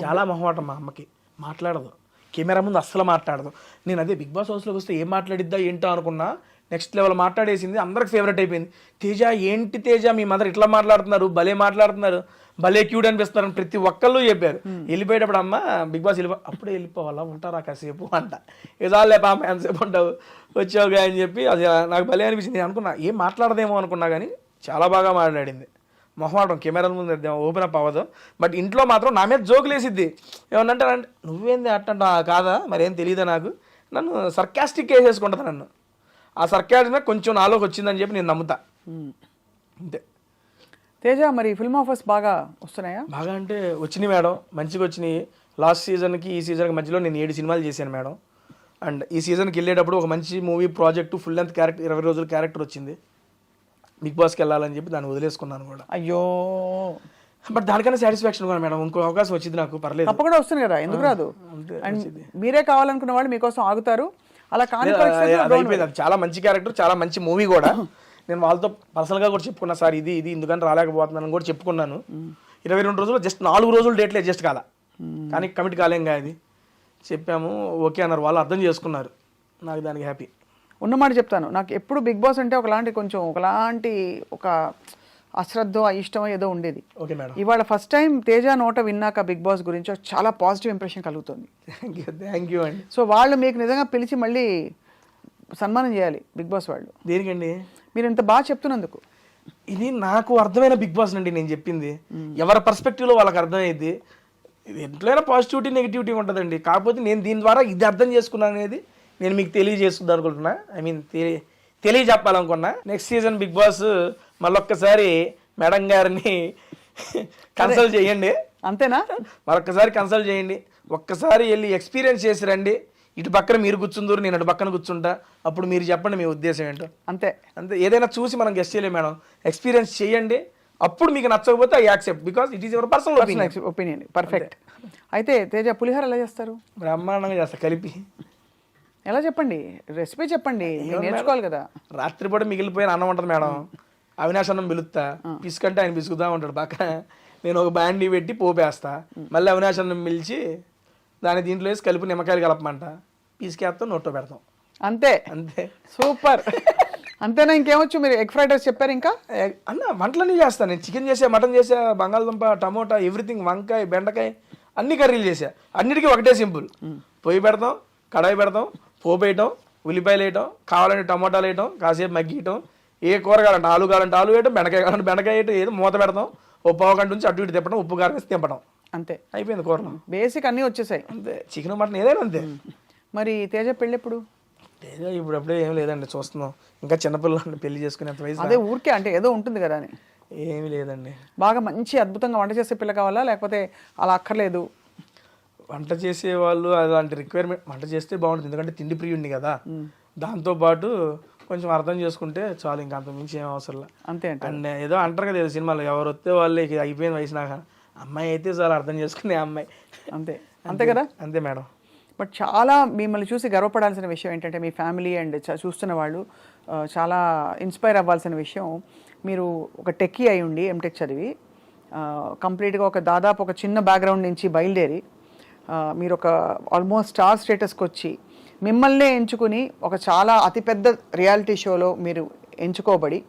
చాలా మొహమాటం మా అమ్మకి, మాట్లాడదు కెమెరా ముందు అస్సలు మాట్లాడదు. నేను అదే బిగ్ బాస్ హౌస్లోకి వస్తే ఏం మాట్లాడిద్దా ఏంటో అనుకున్నా, నెక్స్ట్ లెవెల్ మాట్లాడేసింది, అందరికి ఫేవరెట్ అయిపోయింది. తేజ ఏంటి తేజ మీ మదర్ ఇట్లా మాట్లాడుతున్నారు, భలే మాట్లాడుతున్నారు, భలే క్యూట్ అనిపిస్తున్నారు ప్రతి ఒక్కళ్ళు చెప్పారు. వెళ్ళిపోయేటప్పుడు అమ్మ బిగ్ బాస్ అప్పుడే వెళ్ళిపోవాలా ఉంటారా కాసేపు అంట, ఏదాలే పాప ఎంతసేపు ఉంటావు వచ్చావుగా అని చెప్పి అది నాకు భలే అనిపించింది. నేను అనుకున్నా ఏం మాట్లాడదేమో అనుకున్నా, కానీ చాలా బాగా మాట్లాడింది. మొహమాటం కెమెరా ముందు ఓపెన్ అప్ అవ్వదు, బట్ ఇంట్లో మాత్రం నా మీద జోకులు వేసిద్ది. ఏమన్నంటే నువ్వేంది అట్టంట కాదా మరేం తెలియదా నాకు, నన్ను సర్కాస్టిక్ వేసేసుకుంటుంది నన్ను. ఆ సర్కాస్టిక్ కొంచెం నాలోకి వచ్చిందని చెప్పి నేను నమ్ముతా అంతే. తేజ మరి ఫిల్మ్ ఆఫర్స్ బాగా వస్తున్నాయా? బాగా అంటే వచ్చినాయి మేడం, మంచిగా వచ్చినాయి. లాస్ట్ సీజన్కి ఈ సీజన్కి మధ్యలో నేను 7 సినిమాలు చేశాను మేడం. అండ్ ఈ సీజన్కి వెళ్ళేటప్పుడు ఒక మంచి movie project full length character 20 రోజుల క్యారెక్టర్ వచ్చింది. బిగ్ బాస్కి వెళ్ళాలని చెప్పి దాన్ని వదిలేసుకున్నాను కూడా. అయ్యో, బట్ దానికన్నా సాటిస్ఫాక్షన్ కూడా మేడం, ఇంకో అవకాశం వచ్చింది నాకు, పర్లేదు. తప్ప కూడా వస్తుంది కదా, ఎందుకు రాదు? మీరే కావాలనుకున్న వాళ్ళు మీకోసం ఆగుతారు. అలా కానీ అయిపోయింది. అది చాలా మంచి క్యారెక్టర్, చాలా మంచి మూవీ కూడా. నేను వాళ్ళతో పర్సనల్గా కూడా చెప్పుకున్నా, సార్ ఇది ఎందుకని రాలేకపోతున్నాను కూడా చెప్పుకున్నాను. 22 రోజులు జస్ట్ 4 రోజులు డేట్లు అడ్జస్ట్ కాల, కానీ కమిట్ కాలేంగా అది చెప్పాము, ఓకే అన్నారు వాళ్ళు, అర్థం చేసుకున్నారు. నాకు దానికి హ్యాపీ. ఉన్నమాట చెప్తాను, నాకు ఎప్పుడు బిగ్ బాస్ అంటే ఒకలాంటి ఒక అశ్రద్ధ ఇష్టం ఏదో ఉండేది. Okay madam. ఇవాళ ఫస్ట్ టైం తేజ నోట విన్నాక బిగ్ బాస్ గురించి చాలా పాజిటివ్ ఇంప్రెషన్ కలుగుతుంది. థ్యాంక్ యూ అండి. సో వాళ్ళు మీకు నిజంగా పిలిచి మళ్ళీ సన్మానం చేయాలి బిగ్ బాస్ వాళ్ళు. దేనికండి? మీరు ఇంత బాగా చెప్తున్నందుకు. ఇది నాకు అర్థమైన బిగ్ బాస్ అండి నేను చెప్పింది. ఎవరి పర్స్పెక్టివ్లో వాళ్ళకి అర్థమైంది. ఎంతైనా పాజిటివిటీ నెగిటివిటీ ఉంటుందండి, కాకపోతే నేను దీని ద్వారా ఇది అర్థం చేసుకున్నాను అనేది నేను మీకు తెలియజేస్తుంది అనుకుంటున్నా. ఐ మీన్ తెలియజెప్పాలనుకున్నా. నెక్స్ట్ సీజన్ బిగ్ బాస్ మళ్ళొక్కసారి మేడం గారిని కన్సల్ట్ చేయండి. అంతేనా? మరొక్కసారి కన్సల్ట్ చేయండి, ఒక్కసారి వెళ్ళి ఎక్స్పీరియన్స్ చేసి రండి. ఇటు పక్కన మీరు కూర్చుందరు, నేను అటు పక్కన కూర్చుంటా, అప్పుడు మీరు చెప్పండి మీ ఉద్దేశం ఏంటో. అంతే. ఏదైనా చూసి మనం గెస్ట్ చేయలేం మేడం, ఎక్స్పీరియన్స్ చేయండి, అప్పుడు మీకు నచ్చకపోతే I accept, because it is your personal opinion. Perfect. అయితే తేజ పులిహోర ఎలా చేస్తారు? బ్రహ్మాండంగా చేస్తా కలిపి. ఎలా చెప్పండి, రెసిపీ చెప్పండి, మీరు నేర్చుకోవాలి కదా. రాత్రిపూట మిగిలిపోయిన అన్నం ఉంటుంది మేడం, అవినాష్ అన్నం పిలుస్తా, పిసుకంటే ఆయన పిసుకుతా ఉంటాడు పక్కన, నేను ఒక బ్యాండీ పెట్టి పోపేస్తా, మళ్ళీ అవినాష్ అన్నం పిలిచి దాని దీంట్లో వేసి కలిపి నిమ్మకాయలు కలపమంట, పిసికేస్తాం, నోట్లో పెడతాం. అంతే. అంతే. సూపర్. అంతేనా? ఇంకేమొచ్చు? మీరు ఎగ్ ఫ్రైడ్ రైస్ చెప్పారు, ఇంకా అన్న వంటలన్నీ చేస్తాను నేను. చికెన్ చేసా, మటన్ చేసా, బంగాళదుంప, టమోటా, ఎవ్రీథింగ్, వంకాయ, బెండకాయ, అన్ని కర్రీలు చేసా. అన్నిటికీ ఒకటే సింపుల్, పొయ్యి పెడతాం, కడాయి పెడతాం, పోపు వేయటం, ఉల్లిపాయలు వేయటం, కావాలంటే టమోటాలు వేయటం, కాసేపు మగ్గియటం, ఏ కూర కావాలంటే ఆలు కావాలంటే ఆలు వేయటం, బెండకాయ కావాలంటే బెండకాయ వేయటం, ఏదో మూత పెడతాం, ఓ పావు గంట నుంచి అటు ఇటు తిప్పడం, ఉప్పు కారం వేసి తిప్పడం, అంతే. అయిపోయింది కూరలో. బేసిక్ అన్నీ వచ్చేసాయి. అంతే. చికెన్ మటన్ ఏదైనా అంతే. మరి తేజ పెళ్ళి ఎప్పుడు? ఏదో ఇప్పుడప్పుడే ఏం లేదండి, చూస్తున్నాం. ఇంకా చిన్నపిల్లలు పెళ్లి చేసుకునేంత వయసు. అదే ఊరికే అంటే ఏదో ఉంటుంది కదా అని. ఏమీ లేదండి. బాగా మంచి అద్భుతంగా వంట చేసే పిల్ల కావాలా, లేకపోతే అలా అక్కర్లేదు? వంట చేసే వాళ్ళు అలాంటి రిక్వైర్మెంట్, వంట చేస్తే బాగుంటుంది, ఎందుకంటే తిండి ప్రియుడిని కదా, దాంతోపాటు కొంచెం అర్థం చేసుకుంటే చాలు, ఇంకా అంత మించి ఏం అవసరం లేదు. అంతే. అంటే అండ్ ఏదో అంటారు కదా సినిమాలో, ఎవరు వస్తే వాళ్ళు అయిపోయిన వయసు నాక, అమ్మాయి అయితే చాలా అర్థం చేసుకునే అమ్మాయి. అంతే. అంతే కదా. అంతే మేడం. బట్ చాలా మిమ్మల్ని చూసి గర్వపడాల్సిన విషయం ఏంటంటే, మీ ఫ్యామిలీ అండ్ చూస్తున్న వాళ్ళు చాలా ఇన్స్పైర్ అవ్వాల్సిన విషయం, మీరు ఒక టెక్కీ అయి ఉండి ఎంటెక్ చదివి కంప్లీట్గా దాదాపు ఒక చిన్న బ్యాక్గ్రౌండ్ నుంచి బయలుదేరి మీరు ఒక ఆల్మోస్ట్ స్టార్ స్టేటస్కి వచ్చి మిమ్మల్నే ఎంచుకుని ఒక చాలా అతిపెద్ద రియాలిటీ షోలో మీరు ఎంచుకోబడి,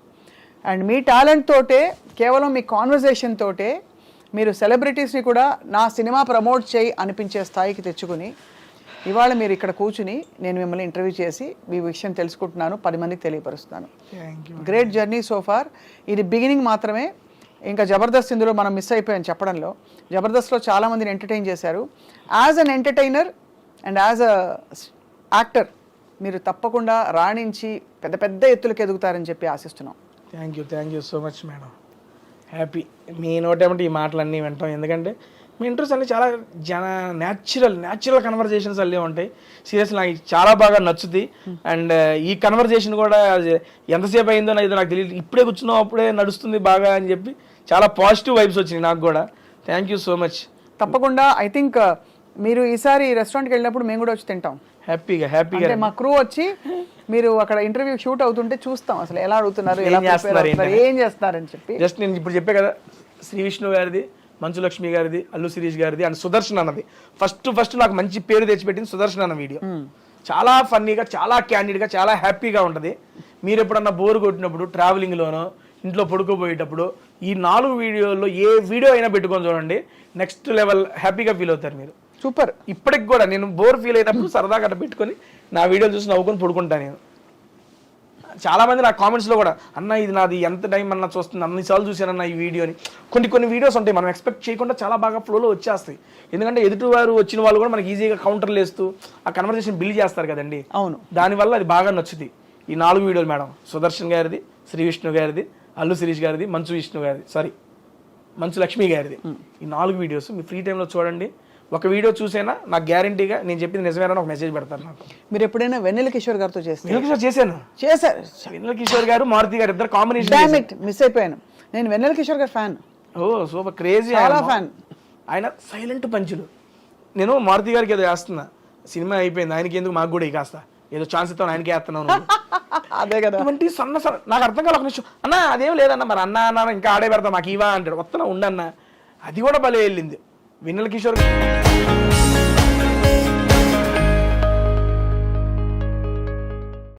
అండ్ మీ టాలెంట్ తోటే, కేవలం మీ కాన్వర్జేషన్ తోటే మీరు సెలబ్రిటీస్ని కూడా నా సినిమా ప్రమోట్ చేయి అనిపించే స్థాయికి తెచ్చుకుని, ఇవాళ మీరు ఇక్కడ కూర్చుని నేను మిమ్మల్ని ఇంటర్వ్యూ చేసి మీ విషయం తెలుసుకుంటున్నాను, 10 మందికి తెలియపరుస్తున్నాను. Great journey so far. ఇది బిగినింగ్ మాత్రమే. ఇంకా జబర్దస్త్ ఇందులో మనం మిస్ అయిపోయాం చెప్పడంలో. జబర్దస్త్లో చాలామందిని ఎంటర్టైన్ చేశారు. As an entertainer and as a actor మీరు తప్పకుండా రాణించి పెద్ద పెద్ద ఎత్తులకు ఎదుగుతారని చెప్పి ఆశిస్తున్నాం. Thank you so much madam. Happy మీ నోటేమంటే ఈ మాటలన్నీ వింటాం, ఎందుకంటే మీ ఇంట్రెస్ట్ అన్నీ చాలా న్యాచురల్ కన్వర్జేషన్స్ అన్నీ ఉంటాయి. సీరియస్లీ నాకు చాలా బాగా నచ్చుతుంది. అండ్ ఈ కన్వర్జేషన్ కూడా ఎంతసేపు అయిందో నాకు నాకు తెలియదు, ఇప్పుడే కూర్చున్నాం అప్పుడే నడుస్తుంది బాగా అని చెప్పి చాలా పాజిటివ్ వైబ్స్ వచ్చినాయి నాకు కూడా. Thank you so much. తప్పకుండా. ఐ థింక్ మీరు ఈసారి రెస్టారెంట్కి వెళ్ళినప్పుడు మేము కూడా వచ్చి తింటాం హ్యాపీగా. అంటే మా క్రూ వచ్చి మీరు అక్కడ ఇంటర్వ్యూ షూట్ అవుతుంటే చూస్తాం అసలు ఎలా అడుగుతున్నారు, ఏం చేస్తున్నారని చెప్పి. జస్ట్ నేను ఇప్పుడు చెప్పే కదా, శ్రీ విష్ణు గారిది, మంచు లక్ష్మి గారిది, అల్లు శిరీష్ గారిది అండ్ సుదర్శన్ అన్నది ఫస్ట్ నాకు మంచి పేరు తెచ్చిపెట్టింది సుదర్శన్ అన్న వీడియో. చాలా ఫన్నీగా, చాలా క్యాండిడ్గా, చాలా హ్యాపీగా ఉంటుంది. మీరు ఎప్పుడన్నా బోర్ కొట్టినప్పుడు, ట్రావెలింగ్లోనో, ఇంట్లో పడుకోబోయేటప్పుడు ఈ 4 వీడియోల్లో ఏ వీడియో అయినా పెట్టుకొని చూడండి, నెక్స్ట్ లెవెల్ హ్యాపీగా ఫీల్ అవుతారు మీరు. సూపర్. ఇప్పటికి కూడా నేను బోర్ ఫీల్ అయినప్పుడు సరదాగా అట్లా పెట్టుకొని నా వీడియోలు చూసి నవ్వుకొని పడుకుంటాను నేను. చాలా మంది నా కామెంట్స్లో కూడా, అన్న ఇది నాది ఎంత టైం అన్న చూస్తుంది, అన్నిసార్లు చూశానన్న ఈ వీడియోని. కొన్ని వీడియోస్ ఉంటాయి మనం ఎక్స్పెక్ట్ చేయకుండా చాలా బాగా ఫ్లోలో వచ్చేస్తాయి, ఎందుకంటే ఎదుటివారు వచ్చిన వాళ్ళు కూడా మనకి ఈజీగా కౌంటర్లు వేస్తూ ఆ కన్వర్సేషన్ బిల్డ్ చేస్తారు కదండి. అవును. దానివల్ల అది బాగా నచ్చుతుంది. ఈ 4 వీడియోలు మేడం, సుదర్శన్ గారిది, శ్రీ విష్ణు గారిది, అల్లు శిరీష్ గారిది, మంచు లక్ష్మి గారిది. ఈ 4 వీడియోస్ మీ ఫ్రీ టైంలో చూడండి. ఒక వీడియో చూసేనా నాకు గ్యారంటీగా నేను చెప్పింది నిజమేనా ఒక మెసేజ్ పెడతారు నాకు. మీరు ఎప్పుడైనా వెన్నెల కిషోర్ గారితో చేశారు? చేశారు. వెన్నెల కిషోర్ గారు, మారుతి గారు ఇద్దరు కాంబినేషన్. మిస్ అయిపోయాను. నేను వెన్నెల కిషోర్ గారి ఫ్యాన్. ఓ సూపర్, క్రేజీ, చాలా ఫ్యాన్. ఆయన సైలెంట్ పంచులు. నేను మారుతి గారికి ఏదో వేస్తున్నా, సినిమా అయిపోయింది, ఆయనకి ఎందుకు మాకు కూడా కాస్త ఏదో ఛాన్స్ ఇస్తాను, ఆయనకి వేస్తున్నాను. అదే కదా. సన్న నాకు అర్థం కాదు ఒక నిమిషం, అన్న అదేం లేదన్న, మరి అన్న ఇంకా ఆడే పెడతాం మాకు ఇవా అంటాడు, వస్తున్నా ఉండన్న. అది కూడా భలే వెళ్ళింది వెన్నెల కిషోర్.